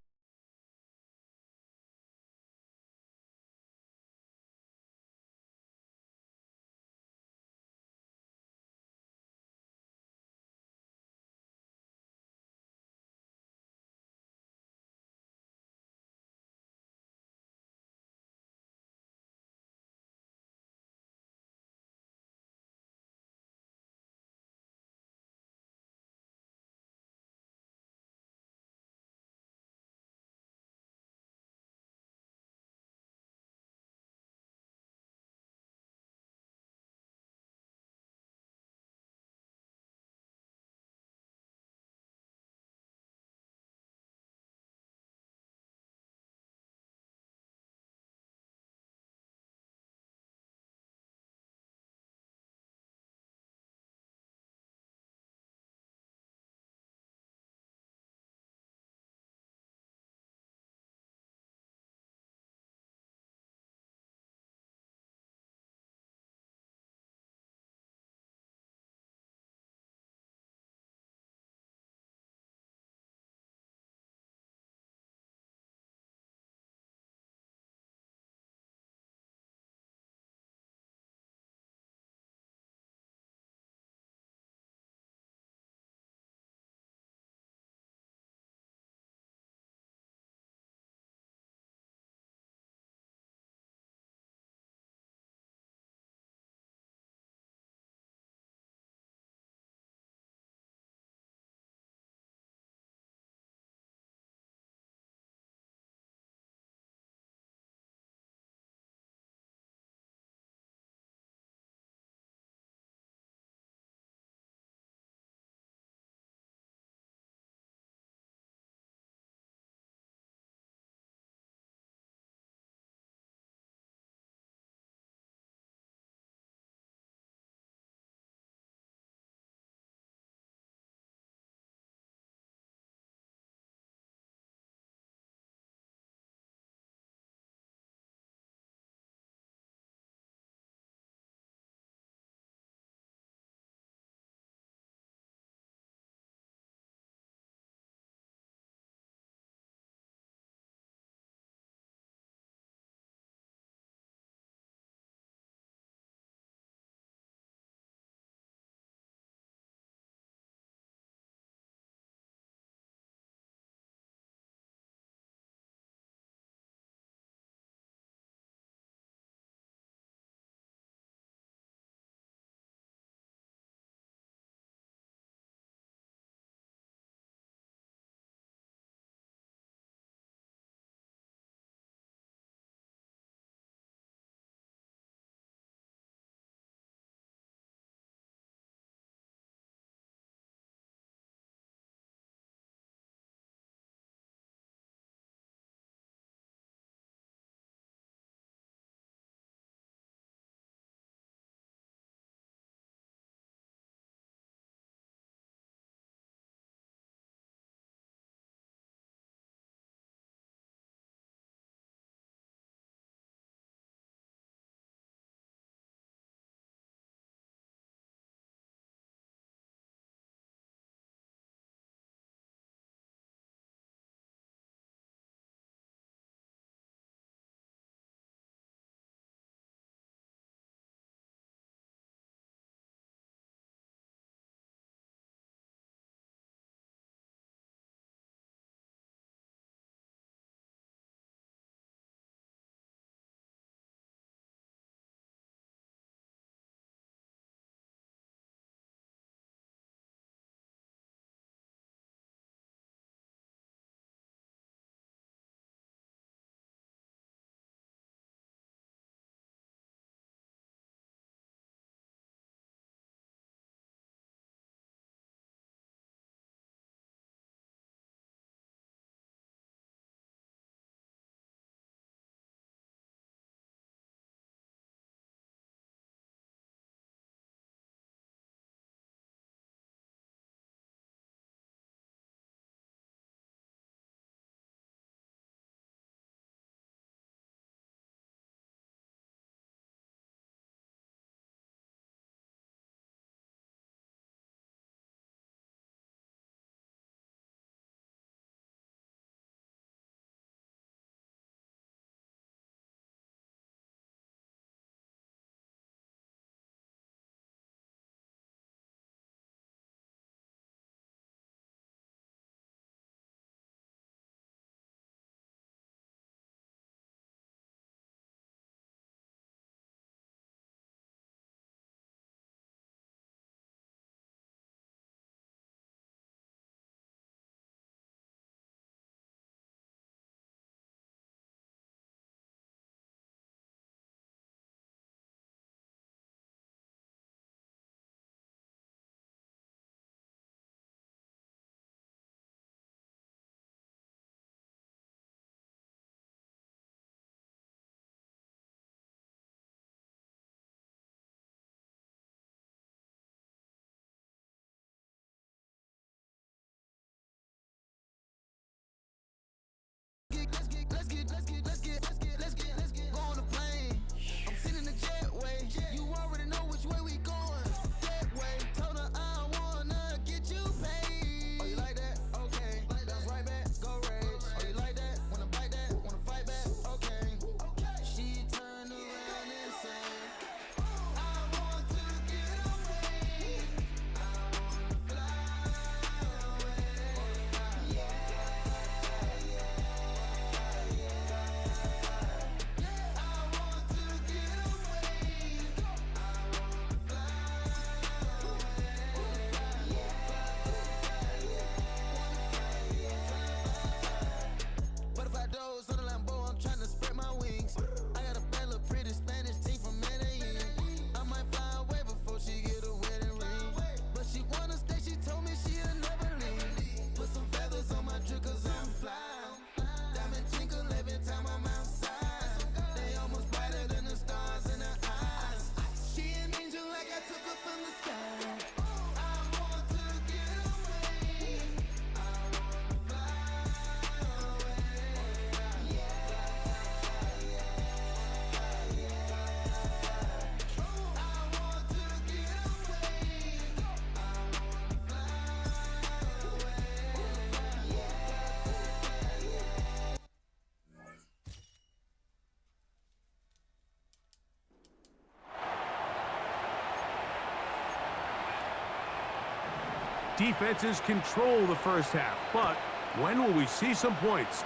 Speaker 4: Defenses control the first half, but when will we see some points?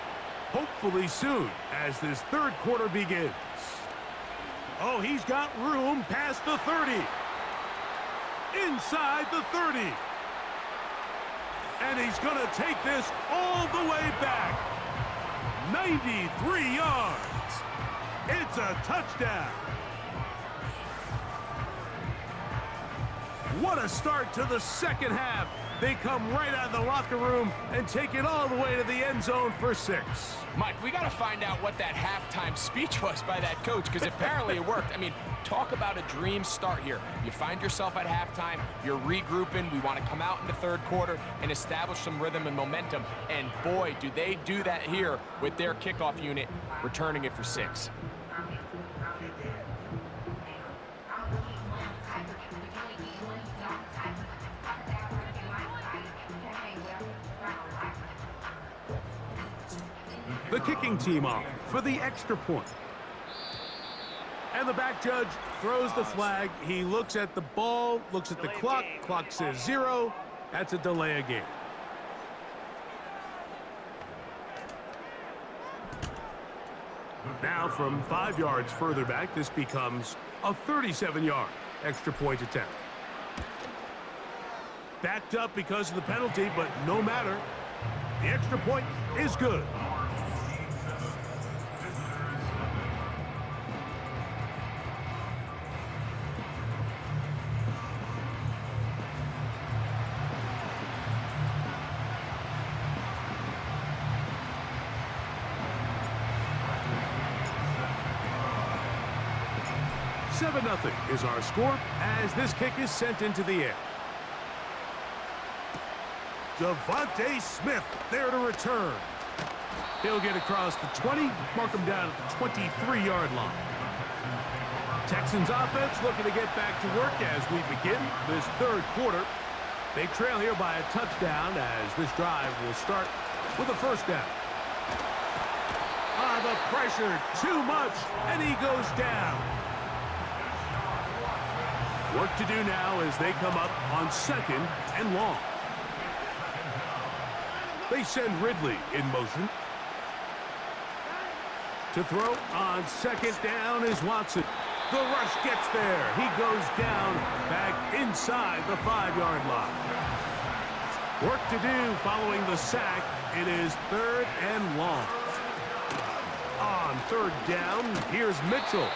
Speaker 4: Hopefully soon, as this third quarter begins. Oh, he's got room past the 30. Inside the 30. And he's going to take this all the way back. 93 yards. It's a touchdown. What a start to the second half. They come right out of the locker room and take it all the way to the end zone for 6.
Speaker 6: Mike, we got to find out what that halftime speech was by that coach, because apparently it worked. I mean, talk about a dream start here. You find yourself at halftime, you're regrouping, we want to come out in the third quarter and establish some rhythm and momentum, and boy, do they do that here with their kickoff unit, returning it for 6.
Speaker 4: The kicking team on for the extra point. And the back judge throws the flag. He looks at the ball, looks at the clock. Clock says 0. That's a delay of game. Now from 5 yards further back, this becomes a 37-yard extra point attempt. Backed up because of the penalty, but no matter. The extra point is good. Nothing is our score as this kick is sent into the air. Devontae Smith there to return. He'll get across the 20, mark him down at the 23-yard line. Texans offense looking to get back to work as we begin this third quarter. They trail here by a touchdown as this drive will start with a first down. The pressure, too much, and he goes down. Work to do now as they come up on 2nd and long. They send Ridley in motion. To throw on 2nd down is Watson. The rush gets there. He goes down back inside the 5-yard line. Work to do following the sack. It is 3rd and long. On 3rd down, here's Mitchell.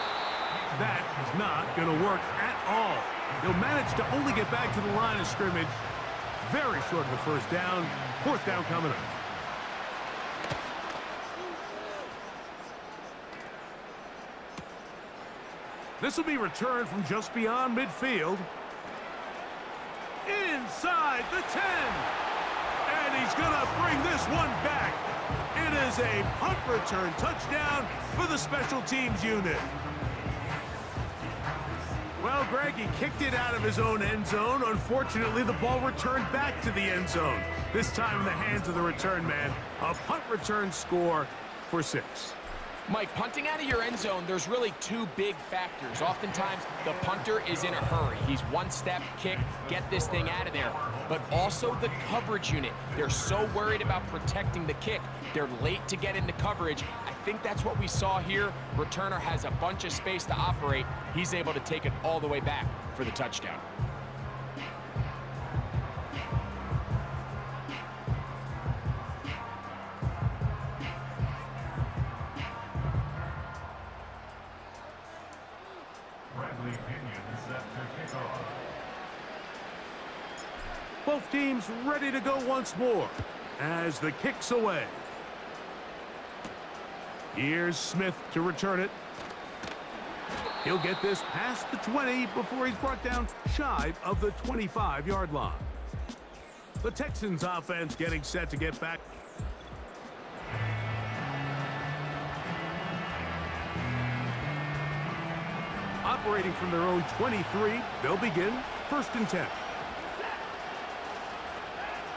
Speaker 4: That is not going to work at all. He'll manage to only get back to the line of scrimmage. Very short of the first down. 4th down coming up. This will be returned from just beyond midfield. Inside the 10. And he's going to bring this one back. It is a punt return touchdown for the special teams unit. Well, Greg, he kicked it out of his own end zone. Unfortunately, the ball returned back to the end zone. This time in the hands of the return man. A punt return score for 6.
Speaker 6: Mike, punting out of your end zone, there's really 2 big factors. Oftentimes, the punter is in a hurry. He's one step, kick, get this thing out of there. But also the coverage unit. They're so worried about protecting the kick. They're late to get into coverage. I think that's what we saw here. Returner has a bunch of space to operate. He's able to take it all the way back for the touchdown.
Speaker 4: Both teams ready to go once more as the kick's away. Here's Smith to return it. He'll get this past the 20 before he's brought down shy of the 25-yard line. The Texans offense getting set to get back. Operating from their own 23, they'll begin 1st and 10.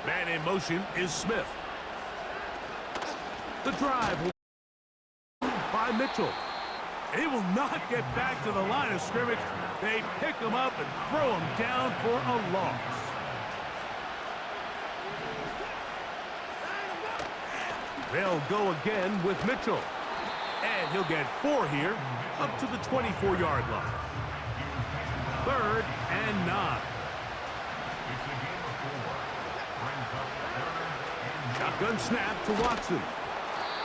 Speaker 4: Man in motion is Smith. The drive will by Mitchell. He will not get back to the line of scrimmage. They pick him up and throw him down for a loss. They'll go again with Mitchell. And he'll get 4 here, up to the 24-yard line. 3rd and 9. Shotgun snap to Watson.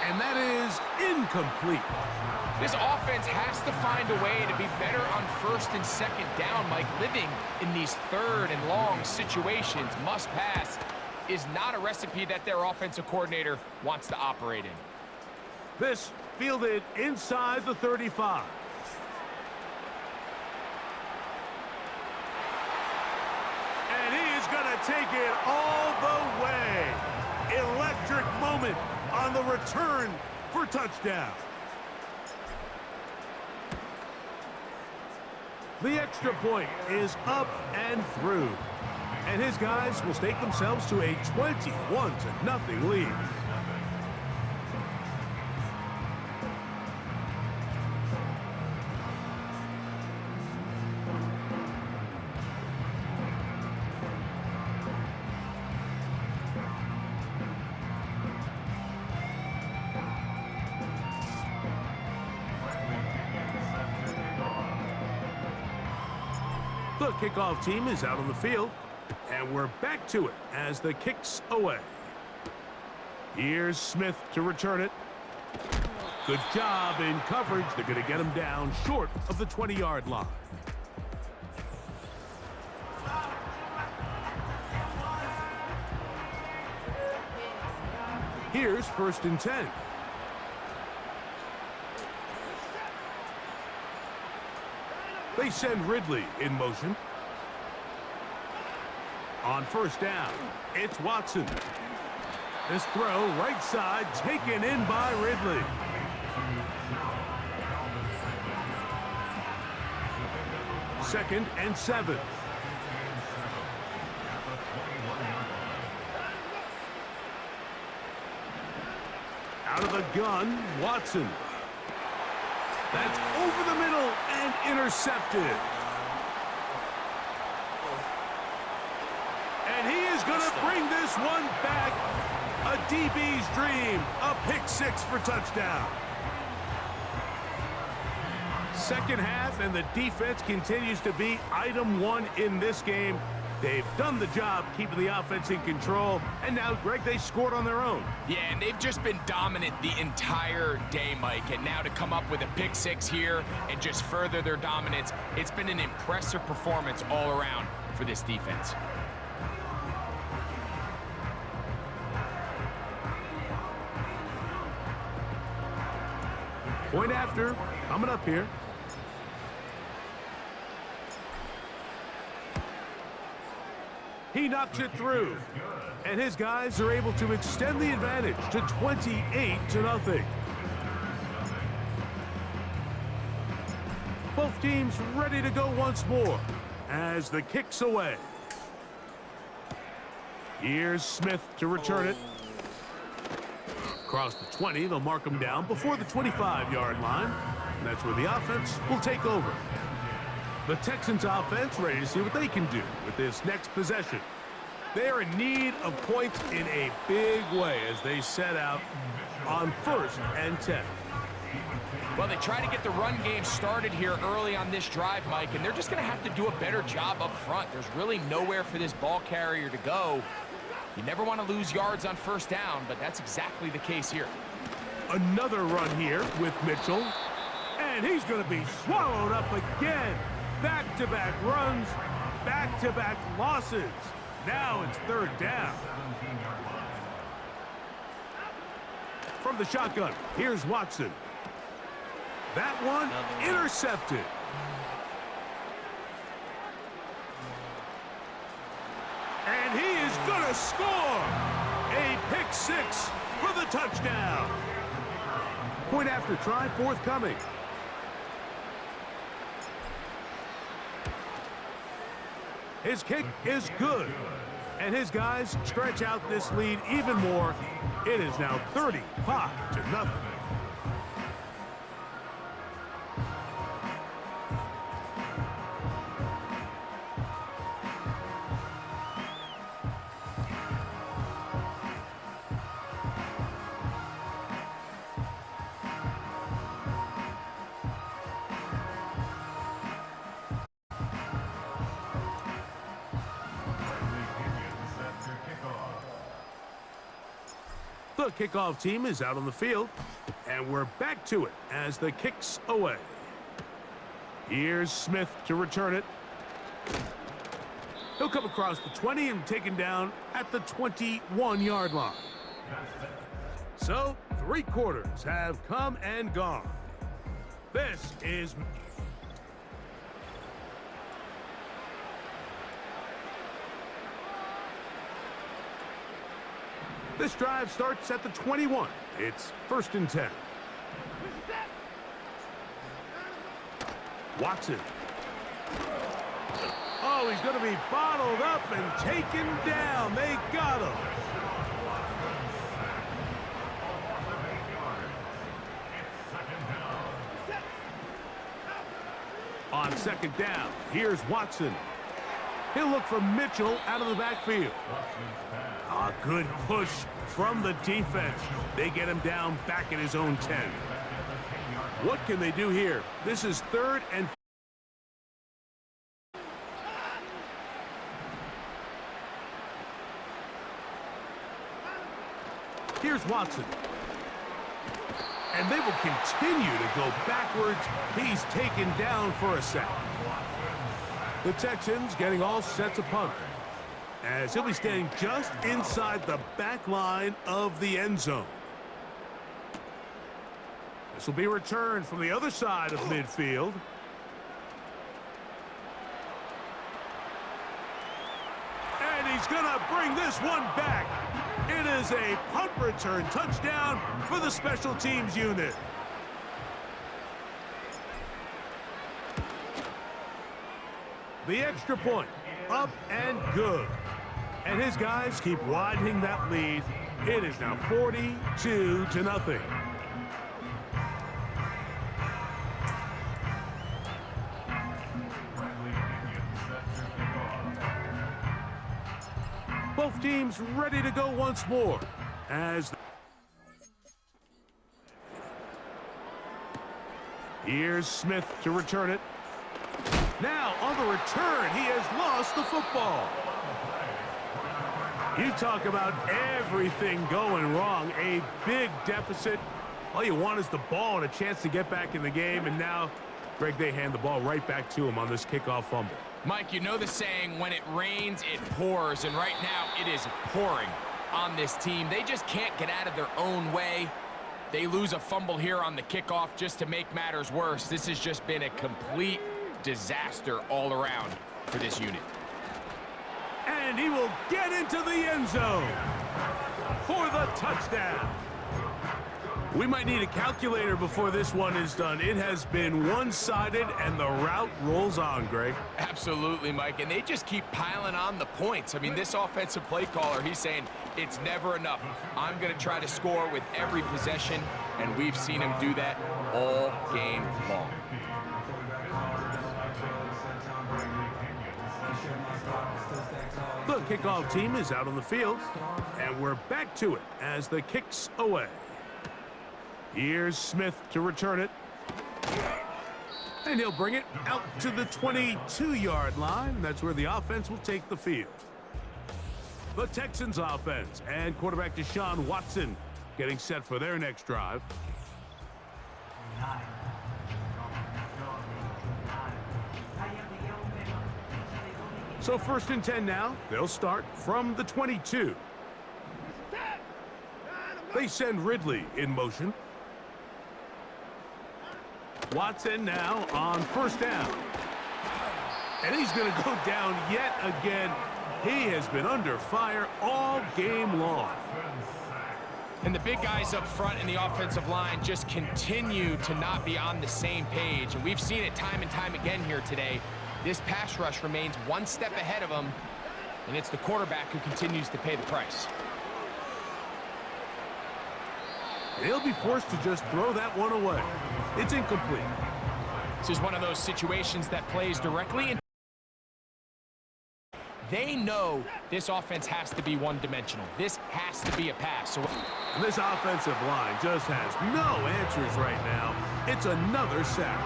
Speaker 4: And that is incomplete.
Speaker 6: This offense has to find a way to be better on 1st and 2nd down. Like, living in these 3rd and long situations, must pass, is not a recipe that their offensive coordinator wants to operate in.
Speaker 4: This fielded inside the 35. And he is going to take it all the way. Electric moment on the return for touchdown. The extra point is up and through. And his guys will stake themselves to a 21-0 lead. The kickoff team is out on the field, and we're back to it as the kick's away. Here's Smith to return it. Good job in coverage. They're going to get him down short of the 20-yard line. Here's 1st and 10. They send Ridley in motion. On 1st down, it's Watson. This throw right side taken in by Ridley. Second and 7. Out of the gun, Watson. That's over the middle and intercepted. And he is going to bring this one back. A DB's dream. A pick 6 for touchdown. Second half, and the defense continues to be item 1 in this game. They've done the job keeping the offense in control, and now, Greg, they scored on their own.
Speaker 6: Yeah, and they've just been dominant the entire day, Mike. And now to come up with a pick 6 here and just further their dominance, it's been an impressive performance all around for this defense.
Speaker 4: Point after, coming up here. He knocks it through, and his guys are able to extend the advantage to 28-0. Both teams ready to go once more as the kick's away. Here's Smith to return it. Across the 20, they'll mark him down before the 25-yard line. And that's where the offense will take over. The Texans offense ready to see what they can do with this next possession. They're in need of points in a big way as they set out on 1st and 10.
Speaker 6: Well, they try to get the run game started here early on this drive, Mike, and they're just going to have to do a better job up front. There's really nowhere for this ball carrier to go. You never want to lose yards on 1st down, but that's exactly the case here.
Speaker 4: Another run here with Mitchell, and he's going to be swallowed up again. Back-to-back runs, back-to-back losses. Now it's 3rd down. From the shotgun, here's Watson. That one intercepted. And he is going to score. A pick 6 for the touchdown. Point after try forthcoming. His kick is good, and his guys stretch out this lead even more. It is now 35-0. The kickoff team is out on the field, and we're back to it as the kick's away. Here's Smith to return it. He'll come across the 20 and taken down at the 21-yard line. So, 3 quarters have come and gone. This is... This drive starts at the 21. It's 1st and 10. Watson. Oh, he's going to be bottled up and taken down. They got him. On 2nd down, here's Watson. He'll look for Mitchell out of the backfield. A good push from the defense. They get him down back at his own 10. What can they do here? This is 3rd and... Here's Watson. And they will continue to go backwards. He's taken down for a sack. The Texans getting all set to punt, as he'll be standing just inside the back line of the end zone. This will be returned from the other side of midfield. And he's going to bring this one back. It is a punt return touchdown for the special teams unit. The extra point, up and good. And his guys keep widening that lead. It is now 42-0. Both teams ready to go once more. As here's Smith to return it. Now, on the return, he has lost the football. You talk about everything going wrong. A big deficit. All you want is the ball and a chance to get back in the game. And now, Greg, they hand the ball right back to him on this kickoff fumble.
Speaker 6: Mike, you know the saying, when it rains, it pours. And right now, it is pouring on this team. They just can't get out of their own way. They lose a fumble here on the kickoff just to make matters worse. This has just been a complete disaster all around for this unit.
Speaker 4: And he will get into the end zone for the touchdown. We might need a calculator before this one is done. It has been one-sided, and the route rolls on, Greg.
Speaker 6: Absolutely, Mike, and they just keep piling on the points. I mean, this offensive play caller, he's saying it's never enough. I'm going to try to score with every possession, and we've seen him do that all game long.
Speaker 4: The kickoff team is out on the field, and we're back to it as the kick's away. Here's Smith to return it. And he'll bring it out to the 22-yard line. That's where the offense will take the field. The Texans offense and quarterback Deshaun Watson getting set for their next drive. So 1st and 10 now. They'll start from the 22. They send Ridley in motion. Watson now on 1st down. And he's going to go down yet again. He has been under fire all game long.
Speaker 6: And the big guys up front in the offensive line just continue to not be on the same page. And we've seen it time and time again here today. This pass rush remains one step ahead of them, and it's the quarterback who continues to pay the price.
Speaker 4: He'll be forced to just throw that one away. It's incomplete.
Speaker 6: This is one of those situations that plays directly in. They know this offense has to be one-dimensional. This has to be a pass. So
Speaker 4: this offensive line just has no answers right now. It's another sack.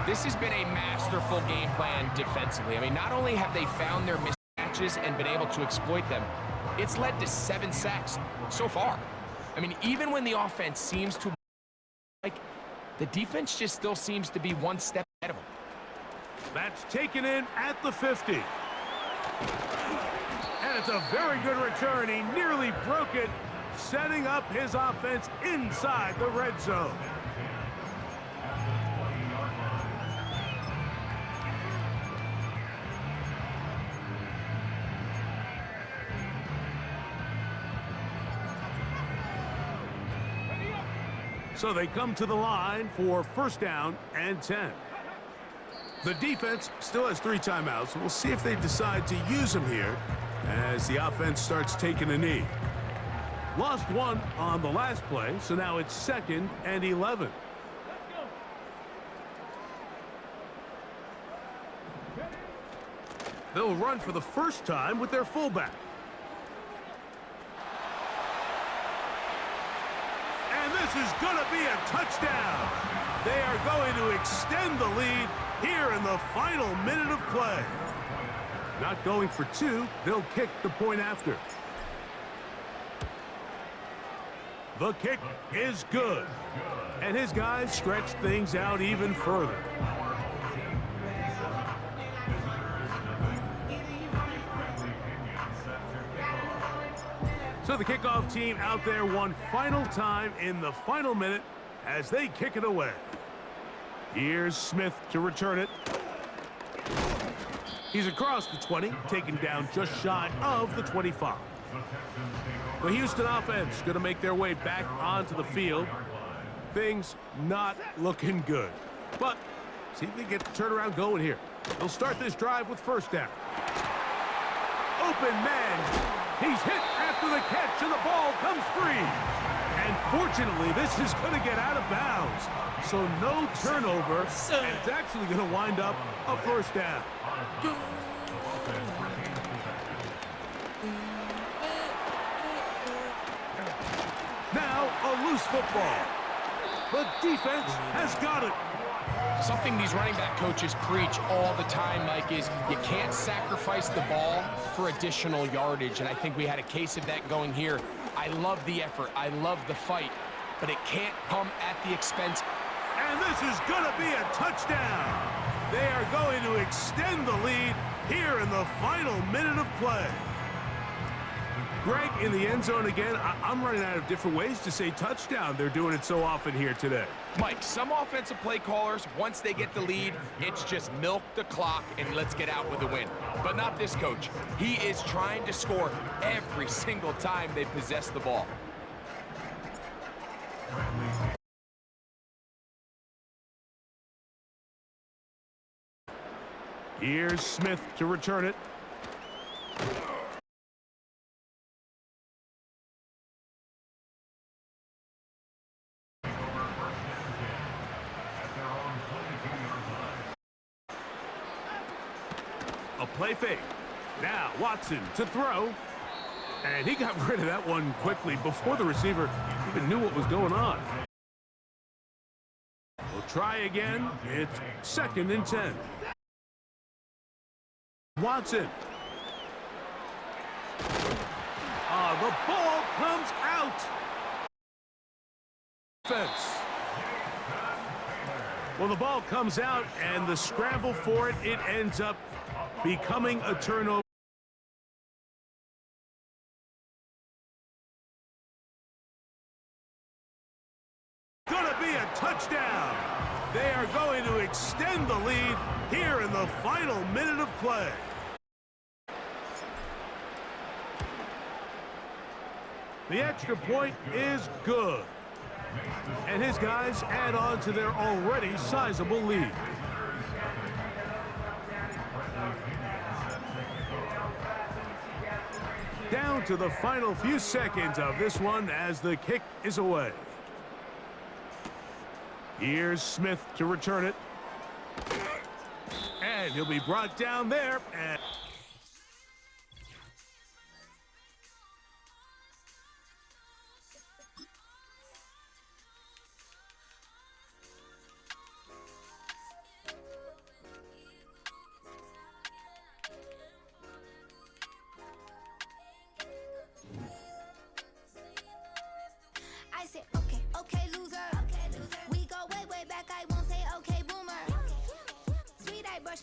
Speaker 6: This has been a masterful game plan defensively. I mean, not only have they found their mismatches and been able to exploit them, It's led to 7 sacks so far. I mean, even when the offense seems to like, the defense just still seems to be one step ahead of them.
Speaker 4: That's taken in at the 50. And it's a very good return. He nearly broke it, setting up his offense inside the red zone. So they come to the line for first down and 10. The defense still has 3 timeouts. We'll see if they decide to use them here as the offense starts taking a knee. Lost 1 on the last play, so now it's 2nd and 11. They'll run for the first time with their fullback. And this is going to be a touchdown. They are going to extend the lead here in the final minute of play. Not going for 2, they'll kick the point after. The kick is good. And his guys stretch things out even further. So the kickoff team out there one final time in the final minute as they kick it away. Here's Smith to return it. He's across the 20, taken down just shy of the 25. The Houston offense going to make their way back onto the field. Things not looking good. But see if they get the turnaround going here. They'll start this drive with first down. Open man. He's hit after the catch, and the ball comes free. And fortunately, this is going to get out of bounds. So no turnover, and it's actually going to wind up a first down. Now a loose football. The defense has got it.
Speaker 6: Something these running back coaches preach all the time, Mike, is you can't sacrifice the ball for additional yardage, and I think we had a case of that going here. I love the effort. I love the fight, but it can't come at the expense.
Speaker 4: And this is going to be a touchdown. They are going to extend the lead here in the final minute of play. Greg, in the end zone again, I'm running out of different ways to say touchdown. They're doing it so often here today.
Speaker 6: Mike, some offensive play callers, once they get the lead, it's just milk the clock and let's get out with a win. But not this coach. He is trying to score every single time they possess the ball.
Speaker 4: Here's Smith to return it. A play fake. Now Watson to throw. And he got rid of that one quickly before the receiver even knew what was going on. We'll try again. It's 2nd and 10. Watson. The ball comes out. Defense. Well, the ball comes out, and the scramble for it, it ends up becoming a turnover. Gonna be a touchdown. They are going to extend the lead here in the final minute of play. The extra point is good. And his guys add on to their already sizable lead. Down to the final few seconds of this one as the kick is away. Here's Smith to return it. And he'll be brought down there. And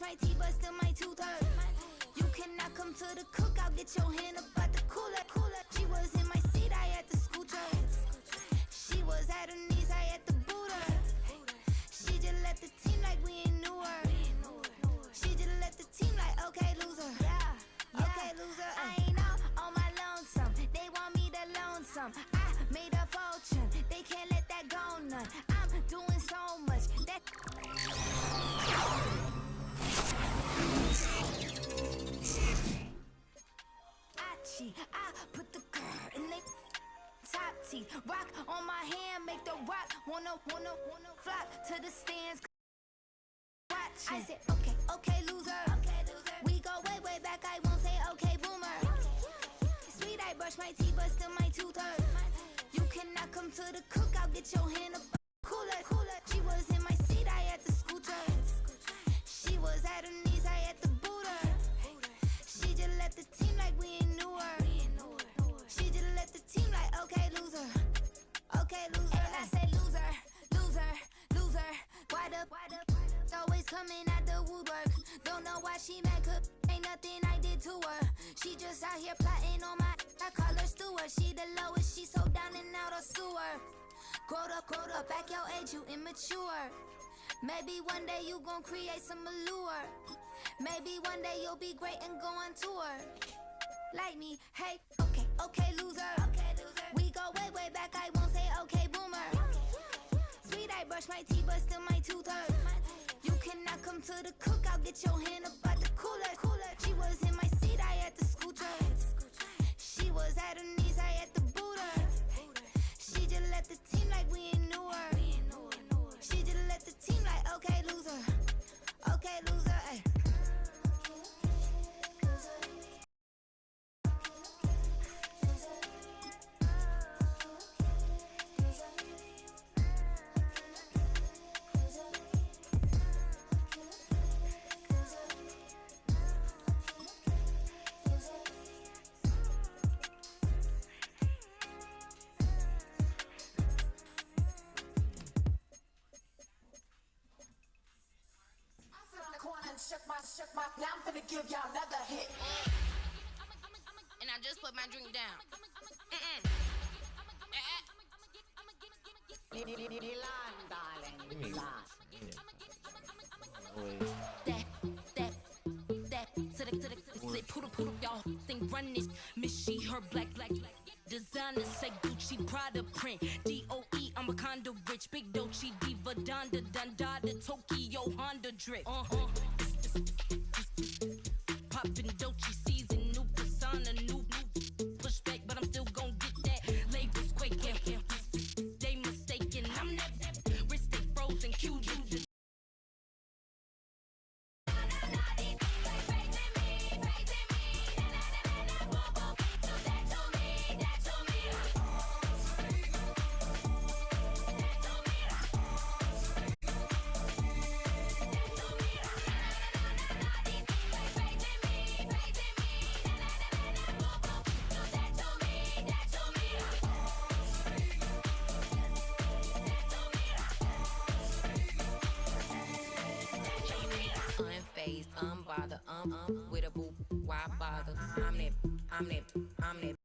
Speaker 11: my teeth, but still my tooth hurt. You cannot come to the cookout, get your hand up at the cooler. She was in my seat, I had to scoot her. She was at her knees, I had to boot her. She just left the team like we ain't knew her. She just left the team like, okay, loser. Yeah, okay, loser. I ain't out on my lonesome. They want me to loan some. I made a fortune. They can't let that go none. I'm doing so much that. I put the girl in they top teeth. Rock on my hand, make the rock wanna flock to the stands. Watch. I said, okay, loser. We go way back. I won't say okay, boomer. Sweet, I brush my teeth, but still my tooth hurt. You cannot come to the cookout, get your hand up cooler. She was in my seat, I had to scoot her. She was at her knees, I had to boot her. She just left the team like we ain't knew her. She just left the team like, okay, loser. Okay, loser. And I said loser. Why the always coming at the woodwork? Don't know why she mad, cause ain't nothing I did to her. She just out here plotting on my, I call her steward. She the lowest, she so down and out of sewer. Growed up, back your age, you immature. Maybe one day you gon' create some allure. Maybe one day you'll be great and go on tour. Like me, hey, okay, loser. We go way back, I won't say okay, boomer. Sweet, I brush my teeth, but still my tooth hurt. You cannot come to the cookout, get your hand up at the cooler. She was in my seat, I had to scoot her. She was at her knees, I had to boot her. She just left the team like we ain't knew her. She just left the team like, okay, loser. Okay, loser, ay.
Speaker 12: Shook my, now I'm finna give y'all another hit.
Speaker 11: And I just put my drink down. That to the put up y'all think run this. Miss she her black designer say Gucci Prada print DOE I'm a condo rich big Dolce Diva Donda Dundada Tokyo Honda drip poppin' Dolce season new persona new pushback but I'm still gon' get that labels quaking they mistaken I'm that wrist stay frozen cue you unfazed, unbothered, with a boo, why bother? I'm that